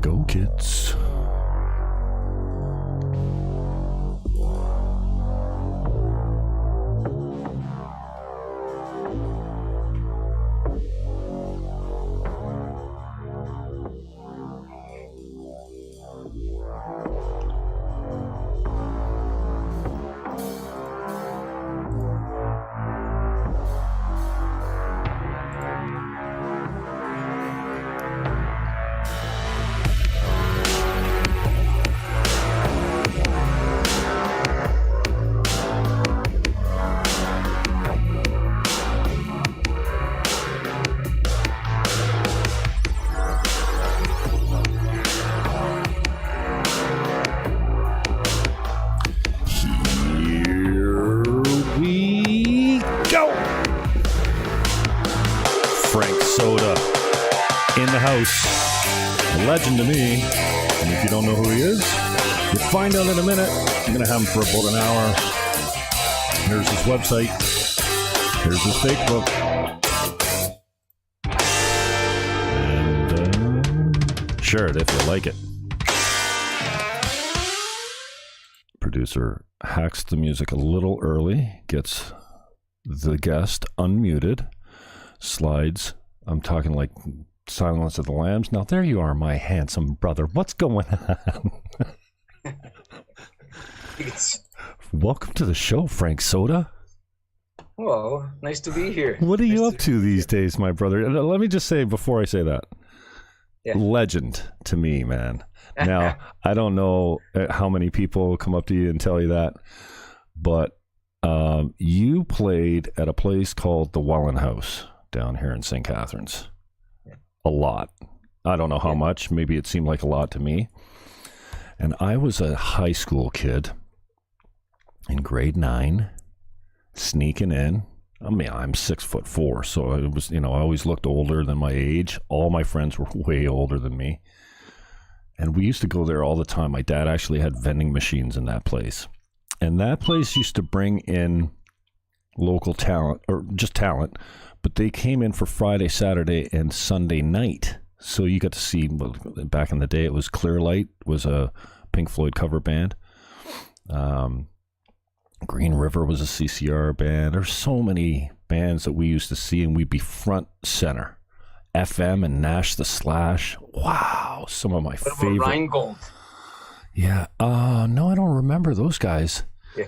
Go Kids. Legend to me, and if you don't know who he is, you'll find out in a minute. I'm going to have him for about an hour. Here's his website. Here's his Facebook. And share it if you like it. Producer hacks the music a little early, gets the guest unmuted, slides. I'm talking like Silence of the Lambs. Now there you are, my handsome brother. What's going on? Welcome to the show, Frank Soda. Well, nice to be here. What are you up to these days, my brother? Let me just say before I say that, legend to me, man. Now, I don't know how many people come up to you and tell you that, but you played at a place called the Wallen House down here in St. Catharines. A lot. I don't know how much. Maybe it seemed like a lot to me. And I was a high school kid in grade 9, sneaking in. I mean, I'm 6'4", so it was, I always looked older than my age. All my friends were way older than me. And we used to go there all the time. My dad actually had vending machines in that place. And that place used to bring in local talent, or just talent, but they came in for Friday, Saturday, and Sunday night. So you got to see, well, back in the day, it was Clearlight, was a Pink Floyd cover band. Green River was a CCR band. There's so many bands that we used to see, and we'd be front center. FM and Nash the Slash. Wow, some of my favorite. Rheingold. Yeah. No, I don't remember those guys. Yeah.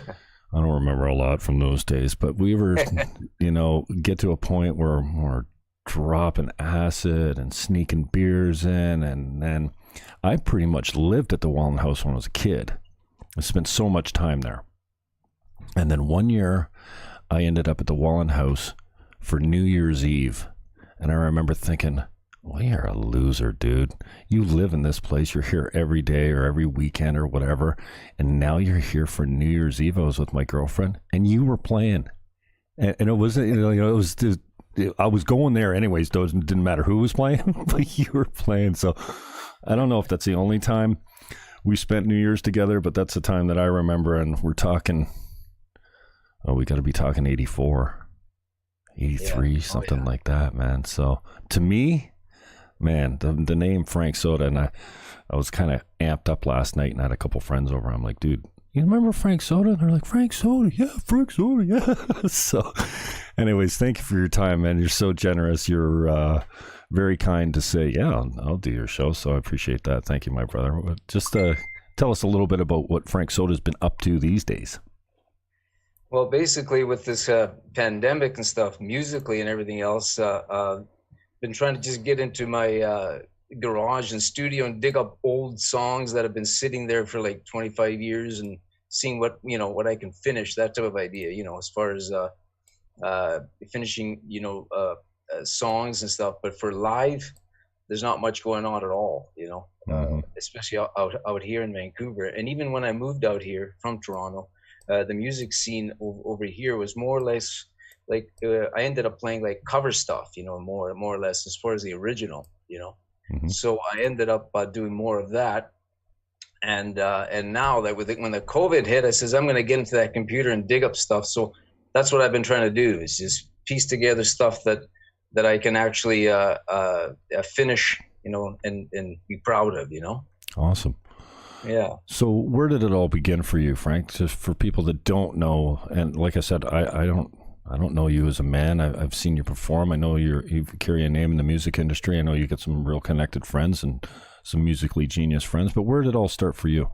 I don't remember a lot from those days, but we were, get to a point where we're dropping acid and sneaking beers in. And then I pretty much lived at the Wallen House when I was a kid. I spent so much time there. And then one year I ended up at the Wallen House for New Year's Eve. And I remember thinking, well, you're a loser, dude. You live in this place. You're here every day or every weekend or whatever. And now you're here for New Year's Eve. I was with my girlfriend and you were playing. And it wasn't, I was going there anyways. It didn't matter who was playing, but you were playing. So I don't know if that's the only time we spent New Year's together, but that's the time that I remember. And we're talking, we got to be talking 84, 83, something like that, man. So to me, man, the name Frank Soda, and I was kind of amped up last night and I had a couple friends over. I'm like, dude, you remember Frank Soda? And they're like, Frank Soda? Yeah, Frank Soda, yeah. So anyways, thank you for your time, man. You're so generous. You're very kind to say, yeah, I'll do your show. So I appreciate that. Thank you, my brother. Just tell us a little bit about what Frank Soda's been up to these days. Well, basically with this pandemic and stuff, musically and everything else, been trying to just get into my garage and studio and dig up old songs that have been sitting there for like 25 years and seeing what I can finish, that type of idea, as far as finishing, songs and stuff. But for live, there's not much going on at all, especially out here in Vancouver. And even when I moved out here from Toronto, the music scene over here was more or less like I ended up playing like cover stuff, more or less as far as the original, Mm-hmm. So I ended up doing more of that. And now that when the COVID hit, I says, I'm going to get into that computer and dig up stuff. So that's what I've been trying to do, is just piece together stuff that I can actually finish and be proud of, Awesome. Yeah. So where did it all begin for you, Frank? Just for people that don't know, and like I said, I don't know you as a man. I've seen you perform. I know you carry a name in the music industry. I know you get some real connected friends and some musically genius friends. But where did it all start for you?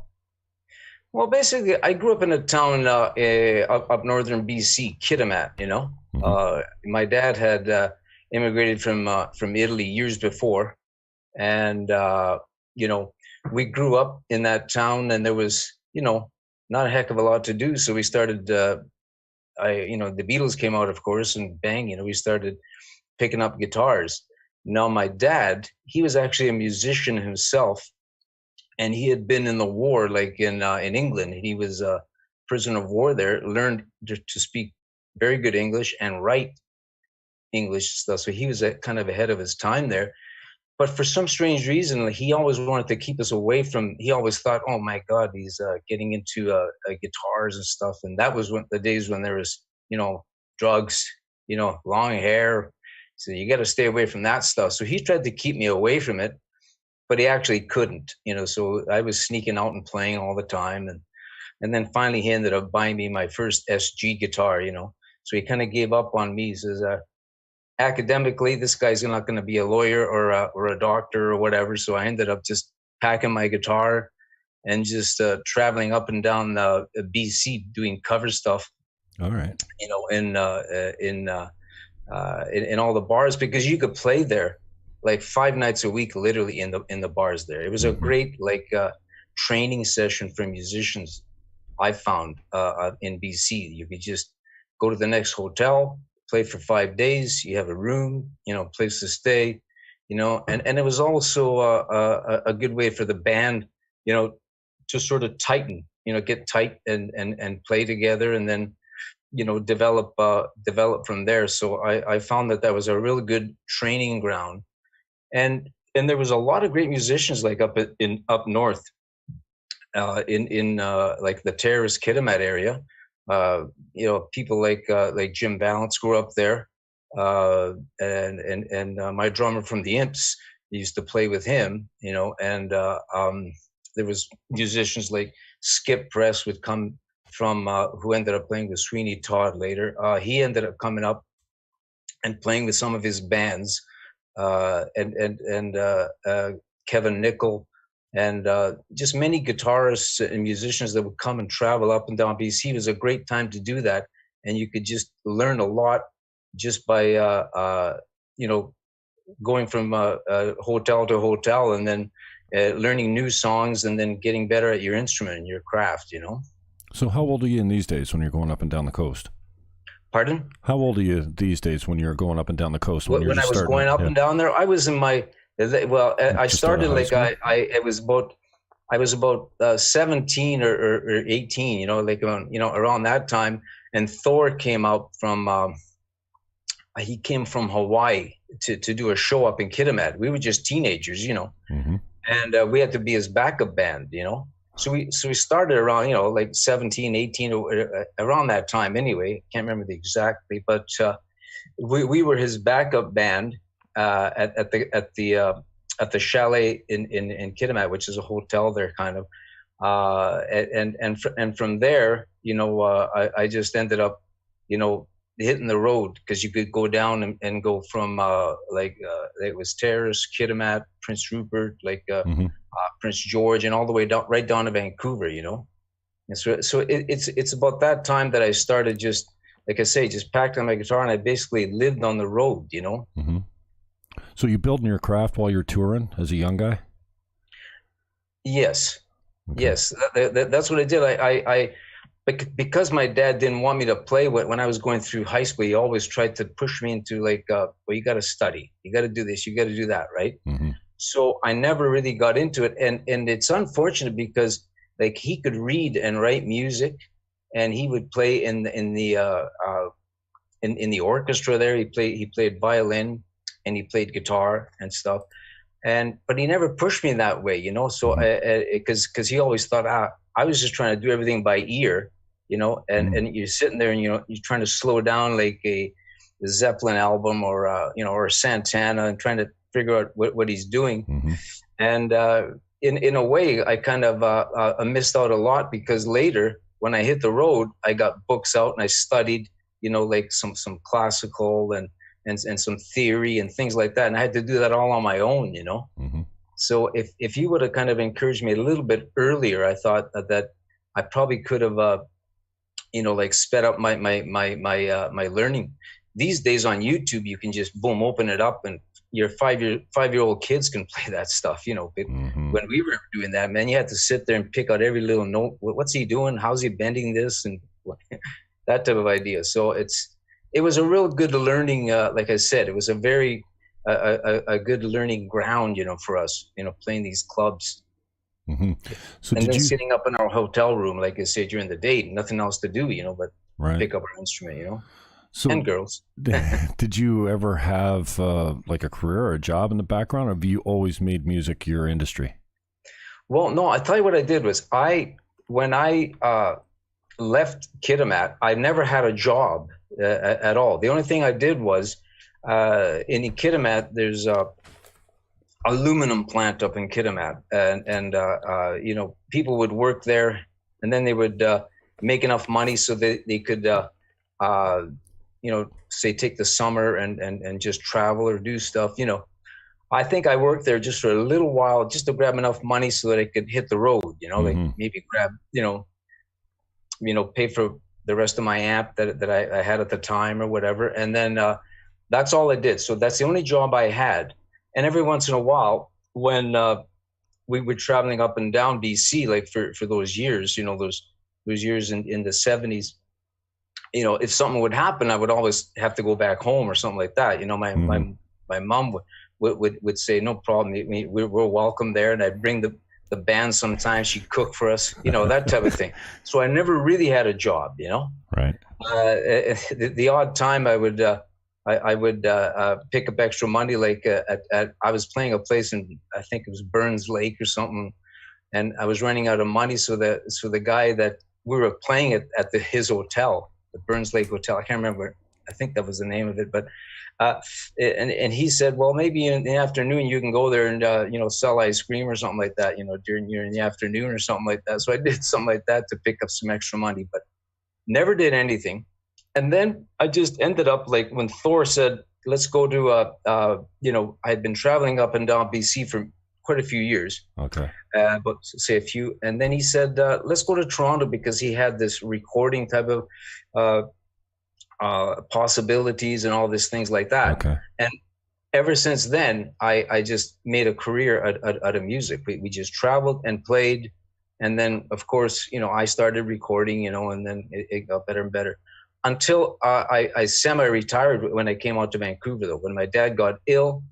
Well, basically, I grew up in a town up northern BC, Kitimat. My dad had immigrated from Italy years before, and we grew up in that town, and there was not a heck of a lot to do. So we started. The Beatles came out, of course, and bang, we started picking up guitars. Now, my dad, he was actually a musician himself, and he had been in the war, like in England. He was a prisoner of war there, learned to speak very good English and write English stuff. So he was kind of ahead of his time there. But for some strange reason, like, he always wanted to keep us away from. He always thought, "Oh my God, he's getting into guitars and stuff." And that was the days when there was, drugs, long hair. So you got to stay away from that stuff. So he tried to keep me away from it, but he actually couldn't. So I was sneaking out and playing all the time, and then finally he ended up buying me my first SG guitar. So he kind of gave up on me. He says, academically, this guy's not going to be a lawyer or a doctor or whatever. So I ended up just packing my guitar and just traveling up and down BC doing cover stuff. All right. In all the bars, because you could play there like 5 nights a week, literally in the bars there. It was a great training session for musicians. I found in BC, you could just go to the next hotel, play for 5 days. You have a room, place to stay, and it was also a good way for the band, to sort of tighten, get tight and play together, and then, develop from there. So I found that was a really good training ground, and there was a lot of great musicians like up north, in like the Terrace Kitimat area. People like Jim Fannon grew up there, and my drummer from the Imps used to play with him, and there was musicians like Skip Press would come from, who ended up playing with Sweeney Todd later. He ended up coming up and playing with some of his bands, and Kevin Nickel, and just many guitarists and musicians that would come and travel up and down BC. It was a great time to do that, and you could just learn a lot just by going from hotel to hotel, and then learning new songs, and then getting better at your instrument and your craft. So how old are you in these days when you're going up and down the coast? Pardon? How old are you these days when you're going up and down the coast? When I was going up and down there, I was in my. Well, I started like I was about 17 or 18, around that time. And Thor came out from, he came from Hawaii to do a show up in Kitimat. We were just teenagers, and we had to be his backup band, So we started around, like 17, 18, around that time anyway. Can't remember the exactly, but we were his backup band. At the chalet in Kitimat, which is a hotel there, kind of, and from there, I just ended up, hitting the road, because you could go down and go from it was Terrace, Kitimat, Prince Rupert, Prince George, and all the way down right down to Vancouver, And so it's about that time that I started, just like I say, just packed on my guitar, and I basically lived on the road, Mm-hmm. So you building your craft while you're touring as a young guy? Yes. Okay. Yes. That's what I did. I because my dad didn't want me to play when I was going through high school. He always tried to push me into well, you got to study, you got to do this, you got to do that, right? Mm-hmm. So I never really got into it, and it's unfortunate, because like he could read and write music, and he would play in the orchestra there. He played violin, and he played guitar and stuff, but he never pushed me that way, So because he always thought I was just trying to do everything by ear, and you're sitting there and you're trying to slow down like a Zeppelin album or or Santana, and trying to figure out what he's doing. Mm-hmm. And in a way, I kind of missed out a lot, because later when I hit the road, I got books out and I studied, like some classical and some theory and things like that. And I had to do that all on my own, Mm-hmm. So if you would have kind of encouraged me a little bit earlier, I thought that I probably could have, like sped up my learning. These days on YouTube, you can just boom, open it up, and your five-year-old kids can play that stuff. But Mm-hmm. when we were doing that, man, you had to sit there and pick out every little note. What's he doing? How's he bending this? And that type of idea. So it was a real good learning. Like I said, it was a very a good learning ground, for us, playing these clubs. Mm-hmm. So and then sitting up in our hotel room, like I said, during the day, nothing else to do, but right. pick up our instrument, So and girls. Did you ever have like a career or a job in the background, or have you always made music your industry? Well, no, I tell you what I did was when I left Kitimat, I never had a job at all. The only thing I did was in Kitimat, there's a aluminum plant up in Kitimat, and people would work there, and then they would make enough money so that they could say take the summer and just travel or do stuff. I think I worked there just for a little while, just to grab enough money so that I could hit the road, Mm-hmm. like maybe grab, pay for the rest of my amp that I had at the time or whatever. And then that's all I did. So that's the only job I had. And every once in a while, when we were traveling up and down BC, like for those years, those years in the 70s, if something would happen, I would always have to go back home or something like that. Mm-hmm. My mom would say, no problem, we're welcome there. And I'd bring the band sometimes. She'd cook for us, that type of thing. So I never really had a job, Right. The odd time I would pick up extra money, like I was playing a place in, I think it was Burns Lake or something, and I was running out of money. So the guy that we were playing at his hotel, the Burns Lake Hotel, I can't remember, I think that was the name of it, but and he said, well, maybe in the afternoon you can go there and sell ice cream or something like that, during the afternoon or something like that. So I did something like that to pick up some extra money, but never did anything. And then I just ended up, like when Thor said, let's go to I had been traveling up and down BC for quite a few years. Okay. But say a few. And then he said, let's go to Toronto, because he had this recording type of possibilities and all these things like that. Okay. And ever since then, I just made a career out of music. We just traveled and played. And then, of course, I started recording, and then it got better and better. Until I semi-retired when I came out to Vancouver, though. When my dad got ill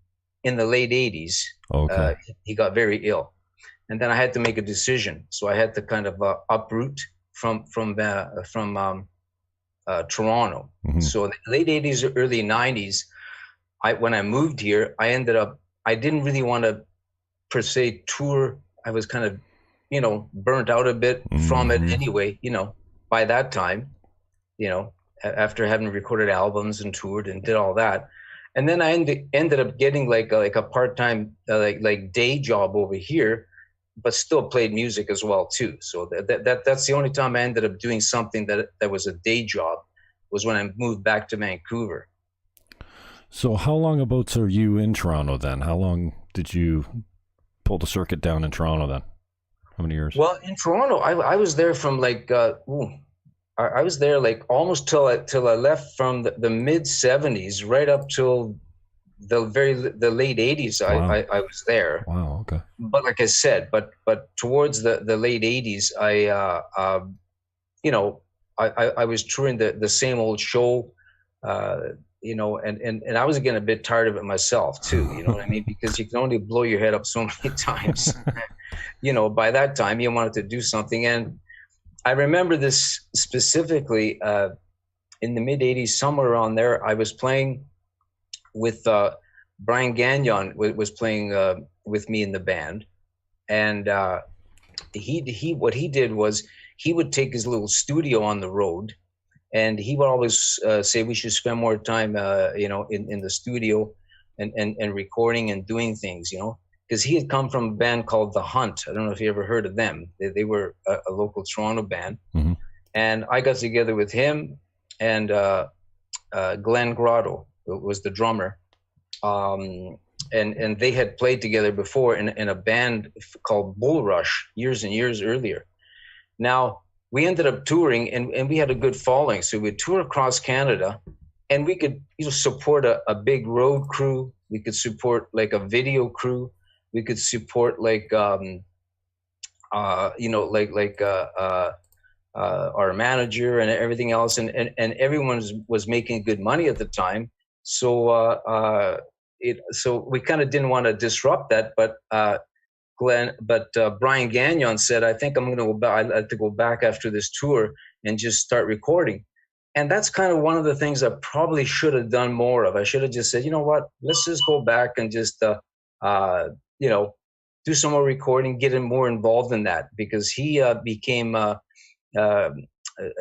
in the late 80s, Okay. He got very ill. And then I had to make a decision. So I had to kind of uproot from Toronto. Mm-hmm. So in the late 80s, early 90s, when I moved here, I didn't really want to, per se, tour. I was kind of, burnt out a bit from it anyway, by that time, after having recorded albums and toured and did all that. And then I ended up getting like a part-time like day job over here, but still played music as well too. So that's the only time I ended up doing something that was a day job, was when I moved back to Vancouver. So how long abouts are you in Toronto then? How long did you pull the circuit down in Toronto then? How many years? Well, in Toronto, I was there from like I was there like almost till I left from the mid 70s right up till the late 80s. Wow. I was there. Wow. Okay. But like I said, but towards the late 80s, I was touring the same old show, and I was getting a bit tired of it myself too. You know what I mean? Because you can only blow your head up so many times. By that time you wanted to do something. And I remember this specifically in the mid 80s, somewhere around there, I was playing with Brian Gagnon was playing with me in the band. And what he did was he would take his little studio on the road, and he would always say we should spend more time, in the studio. and recording and doing things, because he had come from a band called The Hunt. I don't know if you ever heard of them. They were a local Toronto band. Mm-hmm. And I got together with him and Glenn Grotto was the drummer. And they had played together before in a band called Bull Rush years and years earlier. Now, we ended up touring and we had a good following. So we'd tour across Canada and we could support a big road crew. We could support like a video crew. We could support like, our manager and everything else. And everyone was making good money at the time. So so we kind of didn't want to disrupt that, but Brian Gagnon said, I think I'm going to go back. I'd like to go back after this tour and just start recording. And that's kind of one of the things I probably should have done more of. I should have just said, you know what, let's just go back and just, do some more recording, get him more involved in that, because he became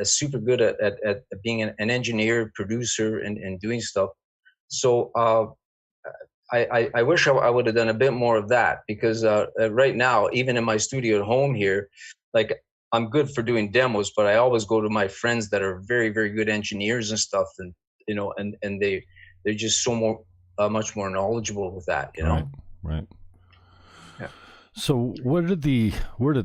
super good at being an engineer, producer, and doing stuff. So I wish I would have done a bit more of that, because right now, even in my studio at home here, like I'm good for doing demos, but I always go to my friends that are very, very good engineers and stuff, and and they're just so much more knowledgeable with that, Right. Yeah. So where did the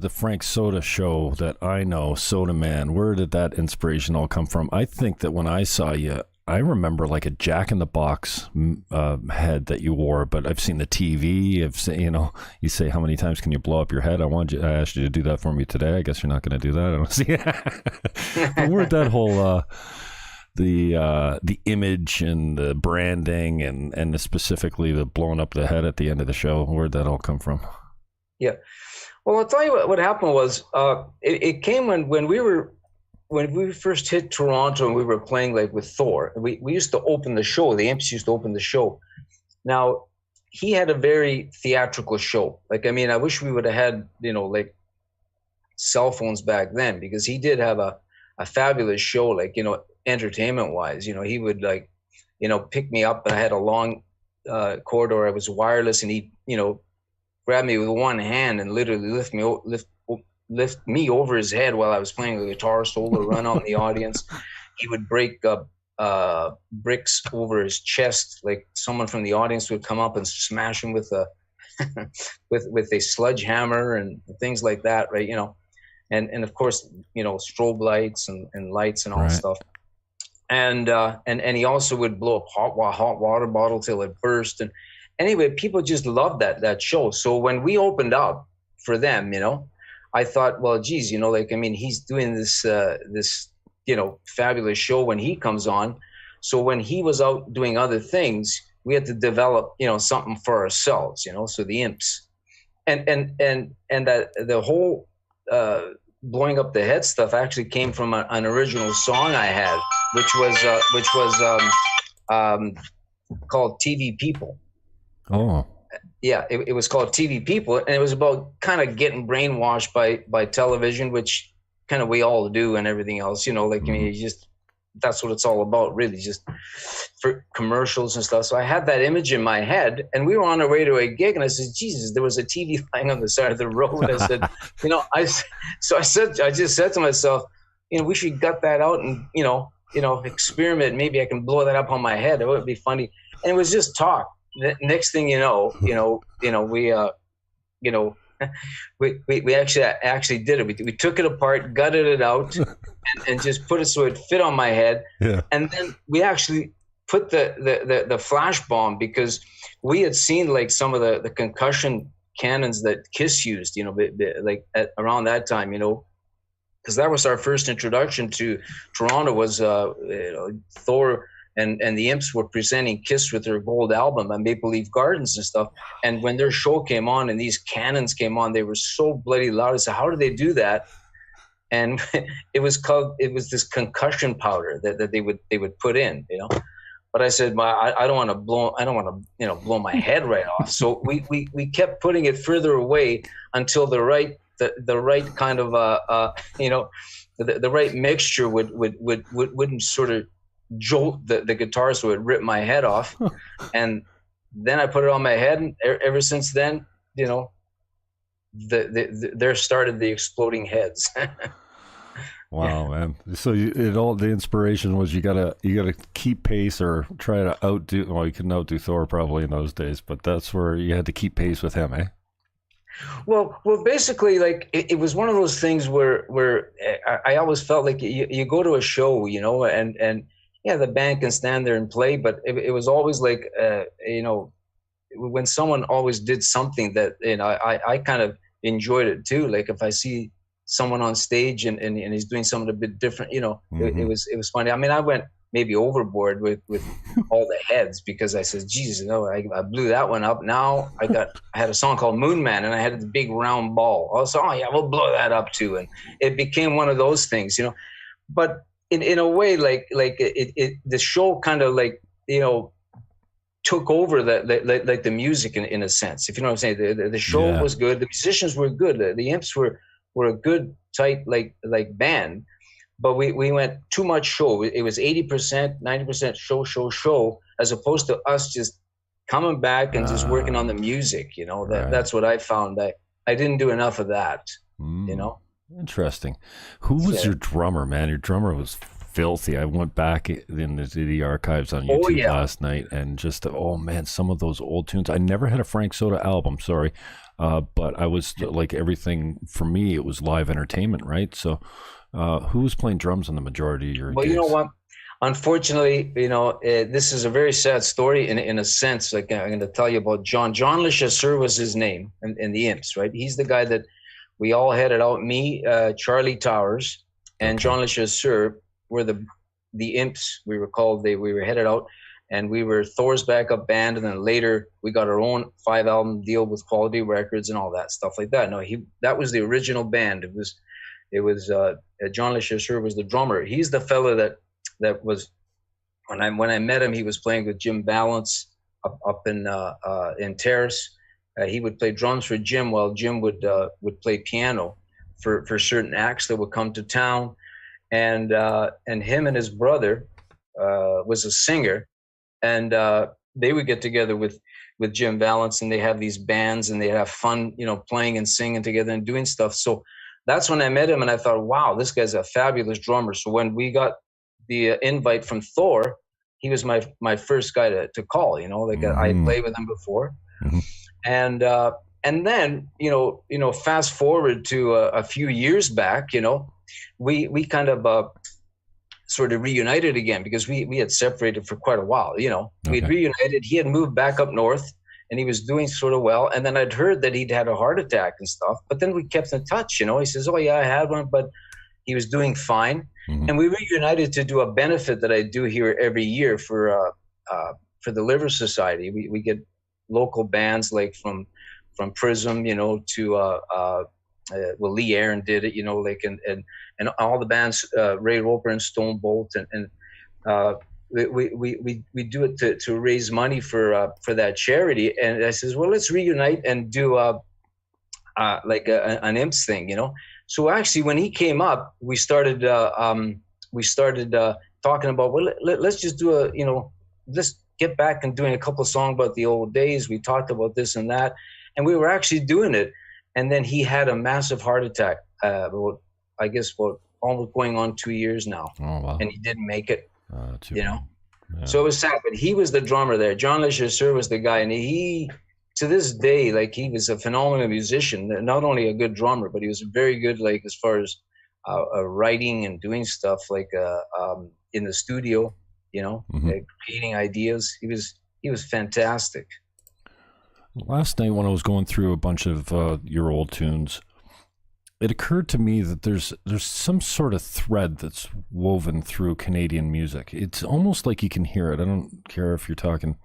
Frank Soda show that I know, Soda Man, where did that inspiration all come from? I think that when I saw you, I remember like a Jack in the Box head that you wore, but I've seen the TV. I've seen, you say, how many times can you blow up your head? I asked you to do that for me today. I guess you're not going to do that. I don't see. But where'd that whole the image and the branding and specifically the blowing up the head at the end of the show, where'd that all come from? Yeah. Well, I'll tell you what happened was it came when we first hit Toronto and we were playing like with Thor. We used to open the show. The Imps used to open the show. Now, he had a very theatrical show. Like, I mean, I wish we would have had, like cell phones back then, because he did have a fabulous show, like, entertainment wise. He would like, pick me up, and I had a long corridor. I was wireless, and he, grabbed me with one hand and literally lift me over his head while I was playing the guitar solo, run out in the audience. He would break bricks over his chest, like someone from the audience would come up and smash him with a with a sledgehammer and things like that, right? And of course, strobe lights and lights and all right. stuff. And he also would blow up hot water bottle till it burst. And anyway, people just loved that show. So when we opened up for them, I thought, well, geez, he's doing this fabulous show when he comes on. So when he was out doing other things, we had to develop, something for ourselves, so the Imps, and that the whole blowing up the head stuff actually came from an original song I had, which was called TV People. Oh. Yeah, it was called TV People, and it was about kind of getting brainwashed by television, which kind of we all do, and everything else, that's what it's all about, really, just for commercials and stuff. So I had that image in my head, and we were on our way to a gig, and I said, Jesus, there was a TV lying on the side of the road. I said, I just said to myself, we should gut that out and, experiment. Maybe I can blow that up on my head. It would be funny. And it was just talk. Next thing you know, we actually did it. We took it apart, gutted it out, and just put it so it fit on my head. Yeah. And then we actually put the flash bomb, because we had seen like some of the concussion cannons that Kiss used, around that time, because that was our first introduction to Toronto. Was Thor and the Imps were presenting Kiss with their gold album at Maple Leaf Gardens and stuff. And when their show came on and these cannons came on, they were so bloody loud. I said, how did they do that? And it was this concussion powder that they would put in, But I said, I don't want to blow my head right off. So we kept putting it further away until the right kind of the right mixture wouldn't sort of jolt the guitar, so it ripped my head off. And then I put it on my head, and ever since then, there started the exploding heads. Wow, man! So the inspiration was you gotta keep pace or try to outdo. Well, you couldn't outdo Thor probably in those days, but that's where you had to keep pace with him, eh? Well, basically, like it was one of those things where I always felt like you go to a show, and yeah, the band can stand there and play, but it was always like when someone always did something that I kind of enjoyed it too. Like if I see someone on stage and he's doing something a bit different, it was funny. I mean, I went maybe overboard with all the heads because I said, Jesus, I blew that one up. Now I had a song called Moon Man, and I had the big round ball. I was oh yeah, we'll blow that up too. And it became one of those things, but in a way, like the show kind of like, took over like the music in a sense, if you know what I'm saying. The show was good. The musicians were good. The Imps were a good tight like band, but we went too much show. It was 80%, 90% show, as opposed to us just coming back and just working on the music. That's what I found. I didn't do enough of that. Interesting. Who was your drummer, man? Your drummer was filthy. I went back in the archives on YouTube last night, and just some of those old tunes. I never had a Frank Soda album, sorry, but I was like, everything for me, it was live entertainment, right? So who was playing drums on the majority of your gigs? You know what? Unfortunately, this is a very sad story in a sense. Like I'm going to tell you about John Le Chasseur was his name in the Imps, right? He's the guy that we all headed out. Me, Charlie Towers, and John Le Chasseur were the Imps. We were called. We were headed out, and we were Thor's backup band. And then later we got our own 5-album deal with Quality Records and all that stuff like that. No, that was the original band. It was John Le Chasseur was the drummer. He's the fella that was when I met him. He was playing with Jim Valance up in Terrace. He would play drums for Jim, while Jim would play piano for certain acts that would come to town. And him and his brother was a singer, and they would get together with Jim Valance, and they have these bands, and they have fun, playing and singing together and doing stuff. So that's when I met him, and I thought, wow, this guy's a fabulous drummer. So when we got the invite from Thor, he was my first guy to call. I had played with him before. Mm-hmm. And then fast forward to a few years back, we kind of sort of reunited again, because we had separated for quite a while. We'd reunited. He had moved back up north, and he was doing sort of well. And then I'd heard that he'd had a heart attack and stuff, but then we kept in touch. He says, oh yeah, I had one, but he was doing fine. Mm-hmm. And we reunited to do a benefit that I do here every year for the Liver Society. We get local bands like from Prism, to Lee Aaron did it, and all the bands, Ray Roper and Stone Bolt, and we do it to raise money for that charity. And I says, well, let's reunite and do like an Imps thing, So actually, when he came up, we started talking about, well, let's just do let's get back and doing a couple of songs about the old days. We talked about this and that, and we were actually doing it. And then he had a massive heart attack, almost going on 2 years now. Oh, wow. And he didn't make it, Yeah. So it was sad, but he was the drummer there. John Le Chasseur was the guy, and he, to this day, like, he was a phenomenal musician, not only a good drummer, but he was very good, like, as far as writing and doing stuff, like in the studio, creating ideas. He was fantastic. Last night when I was going through a bunch of your old tunes, it occurred to me that there's some sort of thread that's woven through Canadian music. It's almost like you can hear it. I don't care if you're talking,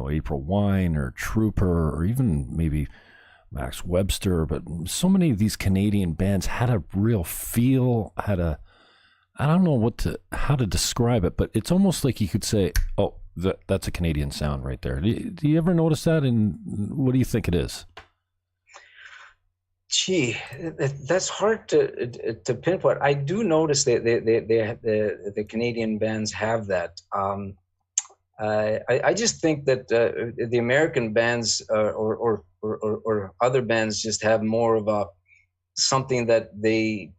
April Wine or Trooper or even maybe Max Webster, but so many of these Canadian bands had a real feel, I don't know how to describe it, but it's almost like you could say, oh, that's a Canadian sound right there. Do you ever notice that, and what do you think it is? Gee, that's hard to pinpoint. I do notice that the Canadian bands have that. I just think that the American bands or other bands just have more of a something that they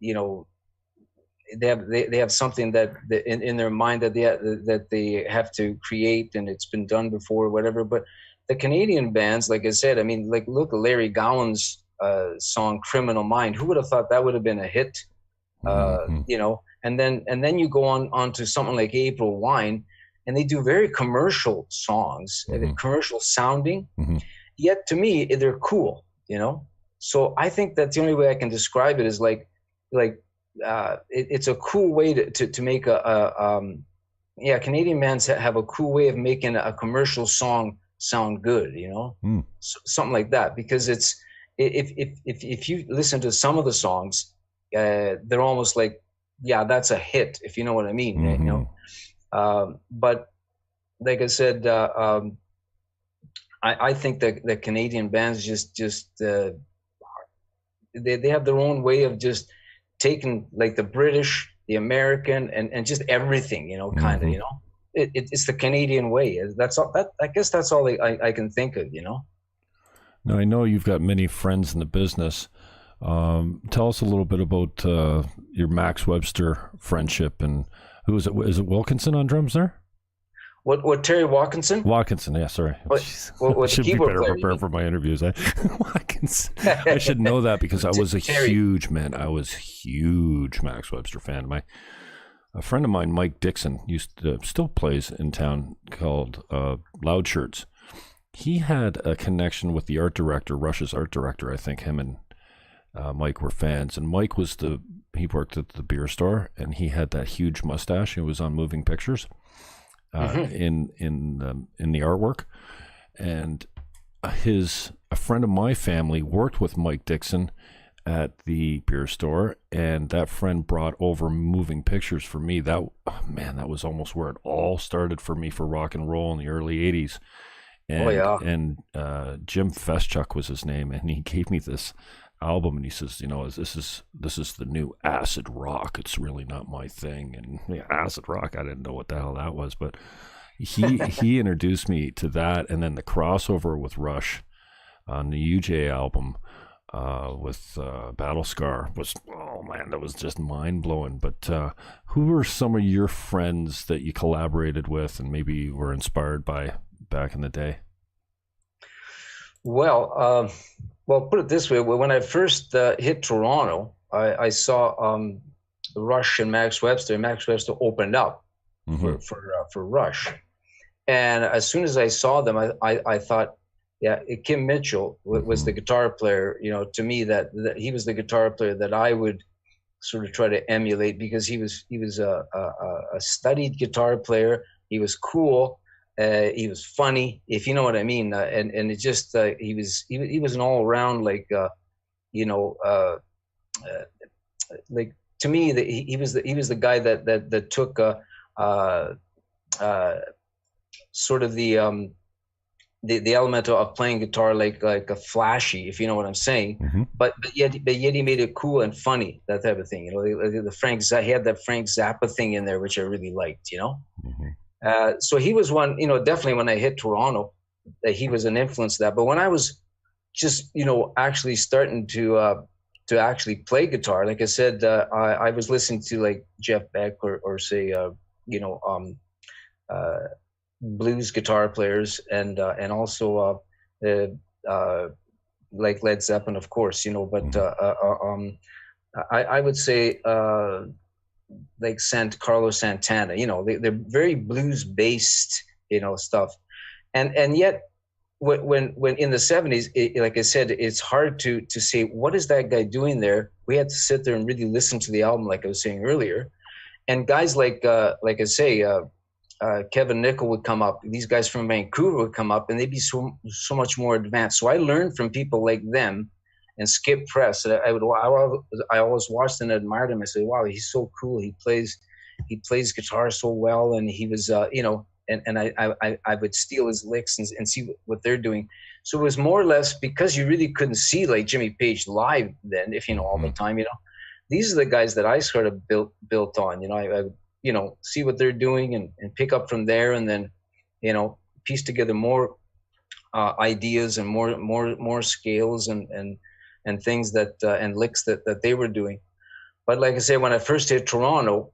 have something that in their mind that they have to create, and it's been done before or whatever. But the Canadian bands, like I said, I mean, like look at Larry Gowan's song "Criminal Mind." Who would have thought that would have been a hit? And then you go on to something like April Wine, and they do very commercial songs, commercial sounding. Yet to me, they're cool, So I think that the only way I can describe it is like it's a cool way to make Canadian bands have a cool way of making a commercial song sound good, something like that. Because it's if you listen to some of the songs, they're almost like, yeah, that's a hit, if you know what I mean. But like I said, I think that the Canadian bands just they have their own way of just taking like the British, the American, and just everything, kind of, it's the Canadian way. That's all. I guess that's all I can think of, Now I know you've got many friends in the business. Tell us a little bit about your Max Webster friendship, and who is it? Is it Wilkinson on drums there? What Terry Watkinson? Watkinson, yeah, sorry. What I should be better prepared for my interviews. Watkinson. I should know that because I was a huge Max Webster fan. A friend of mine, Mike Dixon, still plays in town, called Loud Shirts. He had a connection with the art director, Rush's art director. I think him and Mike were fans, and Mike he worked at the beer store, and he had that huge mustache. He was on Moving Pictures. In the artwork, and a friend of my family worked with Mike Dixon at the beer store, and that friend brought over Moving Pictures for me. That was almost where it all started for me for rock and roll in the early 80s. And Jim Feschuk was his name, and he gave me this album, and he says, this is the new acid rock. It's really not my thing. And acid rock, I didn't know what the hell that was, but he introduced me to that. And then the crossover with Rush on the UJ album with Battle Scar was, oh man, that was just mind blowing. But who were some of your friends that you collaborated with and maybe were inspired by back in the day? Well, put it this way. When I first hit Toronto, I saw Rush and Max Webster. Max Webster opened up for Rush. And as soon as I saw them, I thought, yeah, Kim Mitchell was the guitar player, to me that he was the guitar player that I would sort of try to emulate, because he was a studied guitar player. He was cool. He was funny, if you know what I mean, and it just he was an all around like like to me that he was the guy that took sort of the element of playing guitar like a flashy, if you know what I'm saying, but yet he made it cool and funny, that type of thing. He had that Frank Zappa thing in there, which I really liked, So he was one, definitely when I hit Toronto, that he was an influence to that. But when I was just, actually starting to actually play guitar, like I said, I was listening to like Jeff Beck or say, blues guitar players and also like Led Zeppelin, of course, but I would say like Carlos Santana, they're very blues based, stuff. And yet when in the 70s, like I said, it's hard to say, what is that guy doing there? We had to sit there and really listen to the album, like I was saying earlier. And guys like I say, Kevin Nickel would come up. These guys from Vancouver would come up, and they'd be so much more advanced. So I learned from people like them, and Skip Press. I always watched and admired him. I said, wow, he's so cool. He plays guitar so well, and he was, and I would steal his licks and see what they're doing. So it was more or less because you really couldn't see like Jimmy Page live then, if all the time. These are the guys that I sort of built on. I see what they're doing and pick up from there, and then piece together more ideas and more scales and things that and licks that they were doing. But like I say, when I first hit Toronto,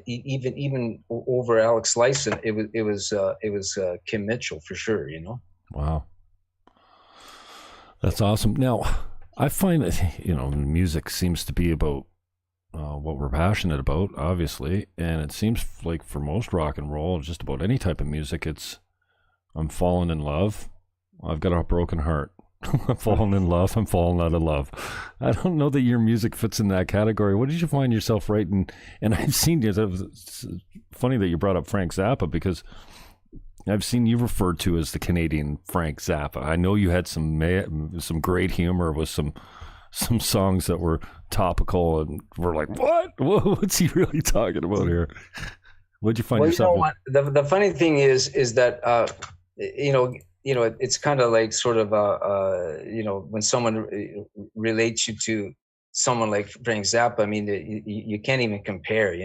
even over Alex Lifeson, it was Kim Mitchell for sure. Wow, that's awesome. Now, I find that music seems to be about what we're passionate about, obviously, and it seems like for most rock and roll, just about any type of music, I'm falling in love. I've got a broken heart. I'm falling in love. I'm falling out of love. I don't know that your music fits in that category. What did you find yourself writing? And I've seen you. It's funny that you brought up Frank Zappa, because I've seen you referred to as the Canadian Frank Zappa. I know you had some great humor with some songs that were topical, and we're like, what? What's he really talking about here? What'd you find yourself? The funny thing is that it's kind of like sort of when someone relates you to someone like Frank Zappa, I mean, you can't even compare,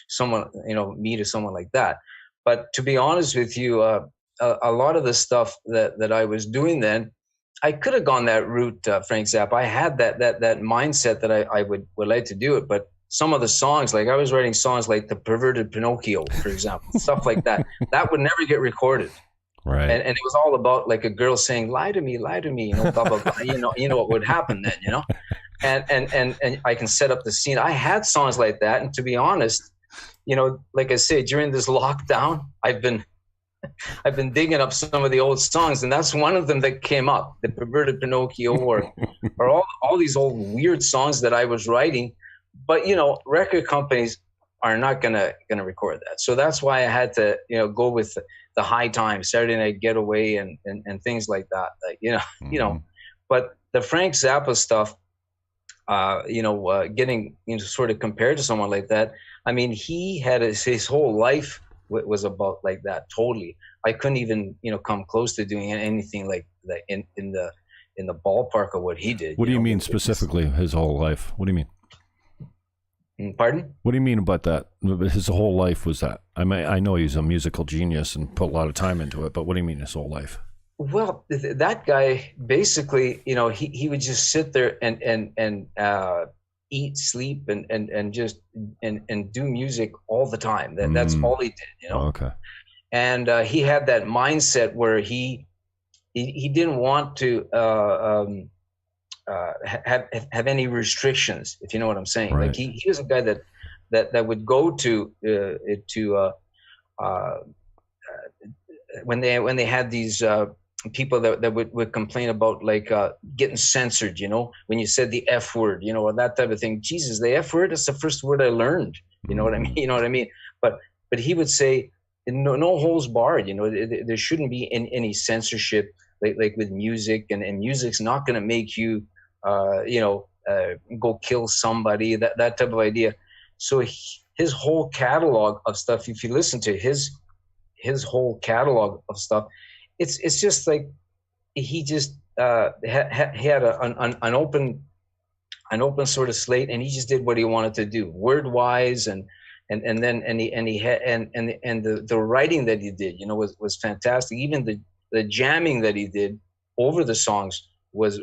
someone, me to someone like that. But to be honest with you, a lot of the stuff that I was doing then, I could have gone that route, Frank Zappa. I had that mindset that I would like to do it, but some of the songs, like I was writing songs like The Perverted Pinocchio, for example, stuff like that, that would never get recorded. Right. And it was all about like a girl saying, lie to me, blah, blah, blah. You know what would happen then, and I can set up the scene. I had songs like that. And to be honest, like I say, during this lockdown, I've been digging up some of the old songs, and that's one of them that came up, The Perverted Pinocchio, or all these old weird songs that I was writing. But, record companies are not gonna record that. So that's why I had to, go with the High Times, Saturday Night Getaway, and things like that. Like, but the Frank Zappa stuff, getting sort of compared to someone like that. I mean, he had his whole life was about like that. Totally, I couldn't even come close to doing anything like that in the ballpark of what he did. What do you mean specifically? His whole life? What do you mean? Pardon? What do you mean about that? His whole life was that? I know he's a musical genius and put a lot of time into it, but what do you mean his whole life? Well, that guy basically, he would just sit there and eat, sleep, and just and do music all the time. That's all he did, Oh, okay. And he had that mindset where he didn't want to have any restrictions, if you know what I'm saying. Right. Like he was a guy that would go to when they had these people that would complain about like getting censored, when you said the F word, or that type of thing. Jesus, the F word, that's the first word I learned. You know what I mean? You know what I mean? But he would say no holds barred. There shouldn't be any censorship like with music, and music's not going to make you go kill somebody, that type of idea. So his whole catalog of stuff, if you listen to his whole catalog of stuff, it's just like he just he had an open sort of slate, and he just did what he wanted to do, word wise, and he had the writing that he did, was fantastic. Even the jamming that he did over the songs was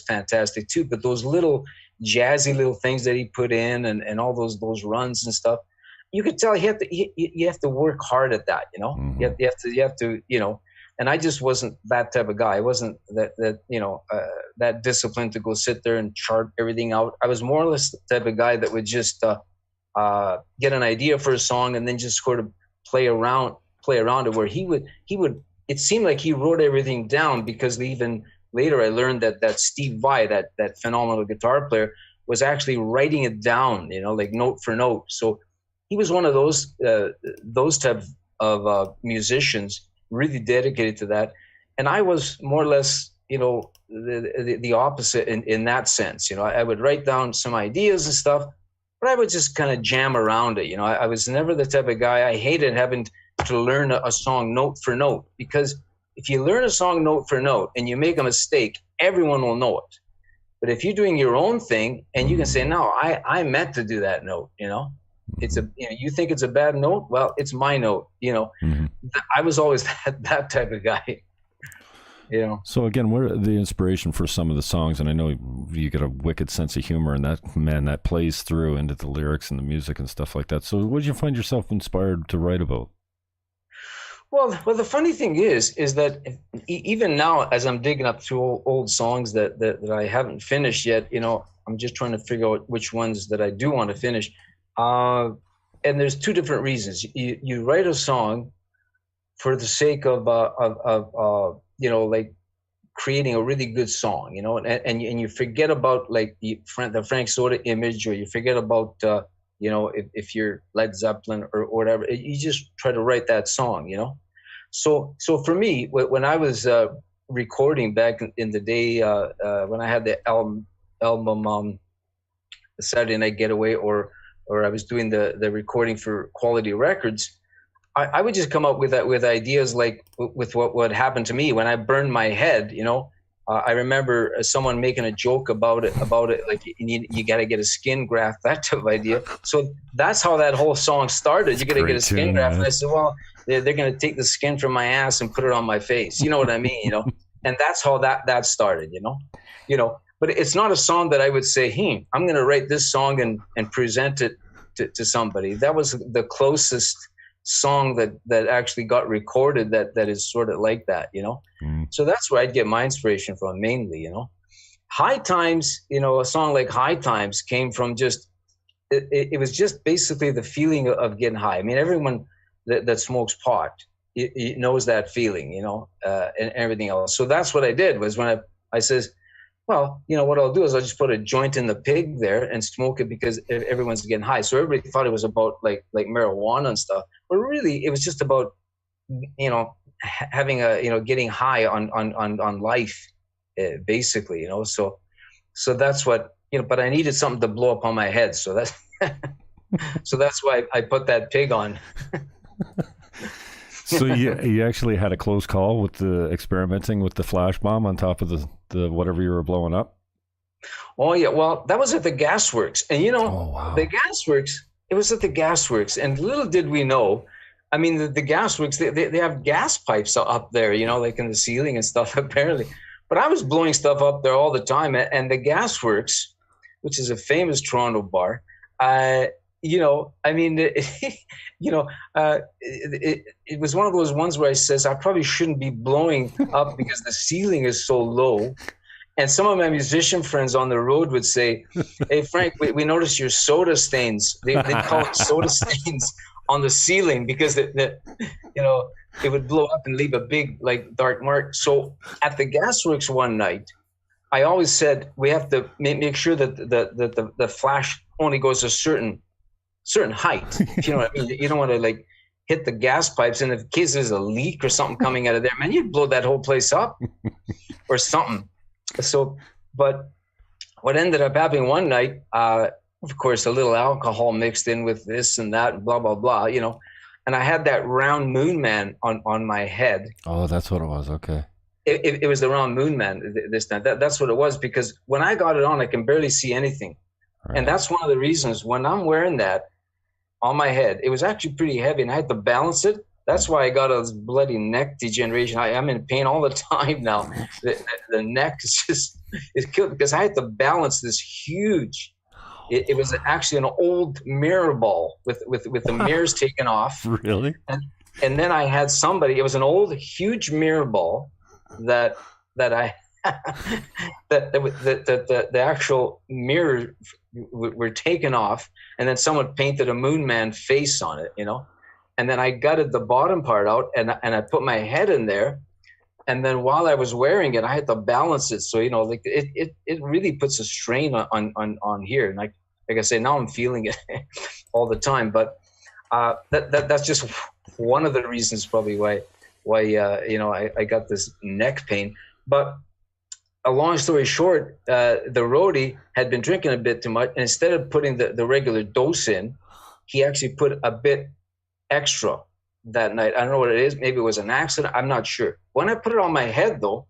fantastic too. But those little jazzy little things that he put in, and all those runs and stuff, you could tell you have to work hard at that. Mm-hmm. You have to and I just wasn't that type of guy. I wasn't that disciplined to go sit there and chart everything out. I was more or less the type of guy that would just get an idea for a song and then just sort of play around it, where he would it seemed like he wrote everything down, because even later I learned that Steve Vai, that phenomenal guitar player, was actually writing it down, like note for note. So he was one of those type of musicians, really dedicated to that. And I was more or less, the opposite in that sense. I would write down some ideas and stuff, but I would just kind of jam around it. I was never the type of guy. I hated having to learn a song note for note, because if you learn a song note for note and you make a mistake, everyone will know it. But if you're doing your own thing and you can say, no, I meant to do that note, It's you think it's a bad note? Well, it's my note, I was always that type of guy, So again, what are the inspiration for some of the songs? And I know you get a wicked sense of humor, and that plays through into the lyrics and the music and stuff like that. So what did you find yourself inspired to write about? Well, the funny thing is that even now, as I'm digging up through old songs that I haven't finished yet, I'm just trying to figure out which ones that I do want to finish. And there's two different reasons. You write a song for the sake of like creating a really good song, and you forget about like the Frank Soda image, or you forget about if you're Led Zeppelin or whatever. You just try to write that song, So for me, when I was recording back in the day, when I had the album the Saturday Night Getaway, or I was doing the recording for Quality Records, I would just come up with ideas like with what happened to me when I burned my head. I remember someone making a joke about it, like you got to get a skin graft, that type of idea. So that's how that whole song started. You got to get a skin graft, and I said, well, they're going to take the skin from my ass and put it on my face. You know what I mean? And that's how that started. But it's not a song that I would say, I'm going to write this song and present it to somebody. That was the closest song that actually got recorded that is sort of like that, So that's where I'd get my inspiration from mainly, High Times, a song like High Times came from just, it was just basically the feeling of getting high. I mean, everyone that smokes pot, it knows that feeling, and everything else. So that's what I did, was when I says, well, what I'll do is I'll just put a joint in the pig there and smoke it because everyone's getting high. So everybody thought it was about like marijuana and stuff, but really it was just about, having getting high on life, basically, So that's what, but I needed something to blow up on my head. So that's, so that's why I put that pig on. So you actually had a close call with the experimenting with the flash bomb on top of the whatever you were blowing up? Oh yeah, well, that was at the gasworks, and the gasworks. It was at the gasworks, and little did we know. I mean, the gasworks, they have gas pipes up there, like in the ceiling and stuff, apparently. But I was blowing stuff up there all the time, and the gasworks, which is a famous Toronto bar, I mean, it was one of those ones where I says, I probably shouldn't be blowing up because the ceiling is so low. And some of my musician friends on the road would say, hey, Frank, we noticed your soda stains. They call it soda stains on the ceiling because it would blow up and leave a big, like, dark mark. So at the gasworks one night, I always said, we have to make sure that the flash only goes a certain height. If you know what I mean? You don't want to like hit the gas pipes, and in case there's a leak or something coming out of there, man, you'd blow that whole place up or something. So, but what ended up happening one night, of course, a little alcohol mixed in with this and that, and blah blah blah, and I had that round moon man on my head. Oh, that's what it was. Okay. It was the round moon man this time. That's what it was, because when I got it on, I can barely see anything. Right. And that's one of the reasons when I'm wearing that on my head, it was actually pretty heavy and I had to balance it. That's why I got a bloody neck degeneration. I'm in pain all the time now. The neck is killed because I had to balance this huge. It was actually an old mirror ball with the mirrors taken off. Really? And then I had somebody. It was an old huge mirror ball that I that the actual mirror were taken off, and then someone painted a moon man face on it, and then I gutted the bottom part out and I put my head in there, and then while I was wearing it I had to balance it, so like it really puts a strain on here, and like I say, now I'm feeling it all the time, but that's just one of the reasons probably why I got this neck pain. But a long story short, the roadie had been drinking a bit too much, and instead of putting the regular dose in, he actually put a bit extra that night. I don't know what it is. Maybe it was an accident. I'm not sure. When I put it on my head, though,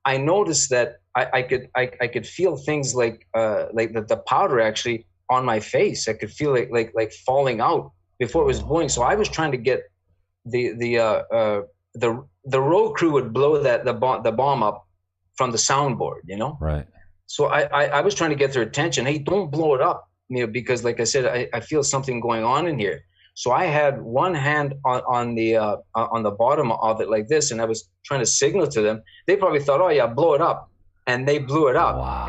I noticed that I could feel things like the powder actually on my face. I could feel it like falling out before it was blowing. So I was trying to get the road crew would blow the bomb up from the soundboard, you know? Right. So I was trying to get their attention. Hey, don't blow it up, you know, because like I said, I feel something going on in here. So I had one hand on the bottom of it like this, and I was trying to signal to them. They probably thought, oh yeah, blow it up, and they blew it up. Wow.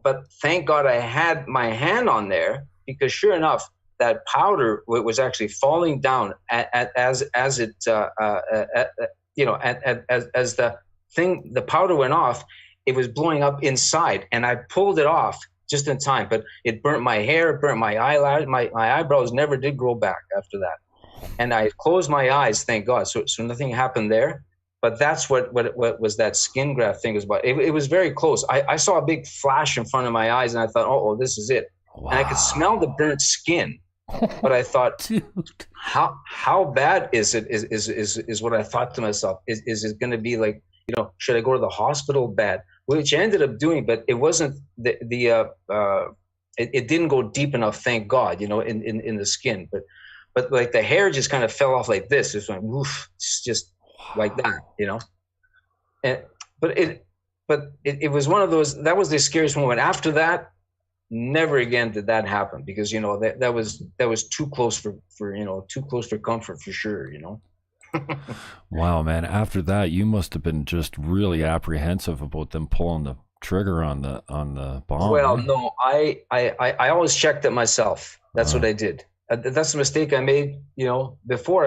But thank God I had my hand on there, because sure enough, that powder was actually falling down as the powder went off. It was blowing up inside, and I pulled it off just in time, but it burnt my hair, burnt my eyelash, my eyebrows never did grow back after that. And I closed my eyes, thank God. So nothing happened there. But that's what was that skin graft thing was about. It was very close. I saw a big flash in front of my eyes, and I thought, oh, this is it. Wow. And I could smell the burnt skin. But I thought, how bad is it? Is what I thought to myself. Is it going to be like, you know, should I go to the hospital bad? Which I ended up doing, but it wasn't it didn't go deep enough, thank God, you know, in the skin. But like the hair just kind of fell off like this. It went woof, just like that, you know. But it was one of those. That was the scariest moment. After that, never again did that happen, because you know that was too close for you know, too close for comfort for sure, you know. Wow, man. After that, you must have been just really apprehensive about them pulling the trigger on the bomb. Well, right? no, I always checked it myself. That's what I did. That's the mistake I made, you know, before.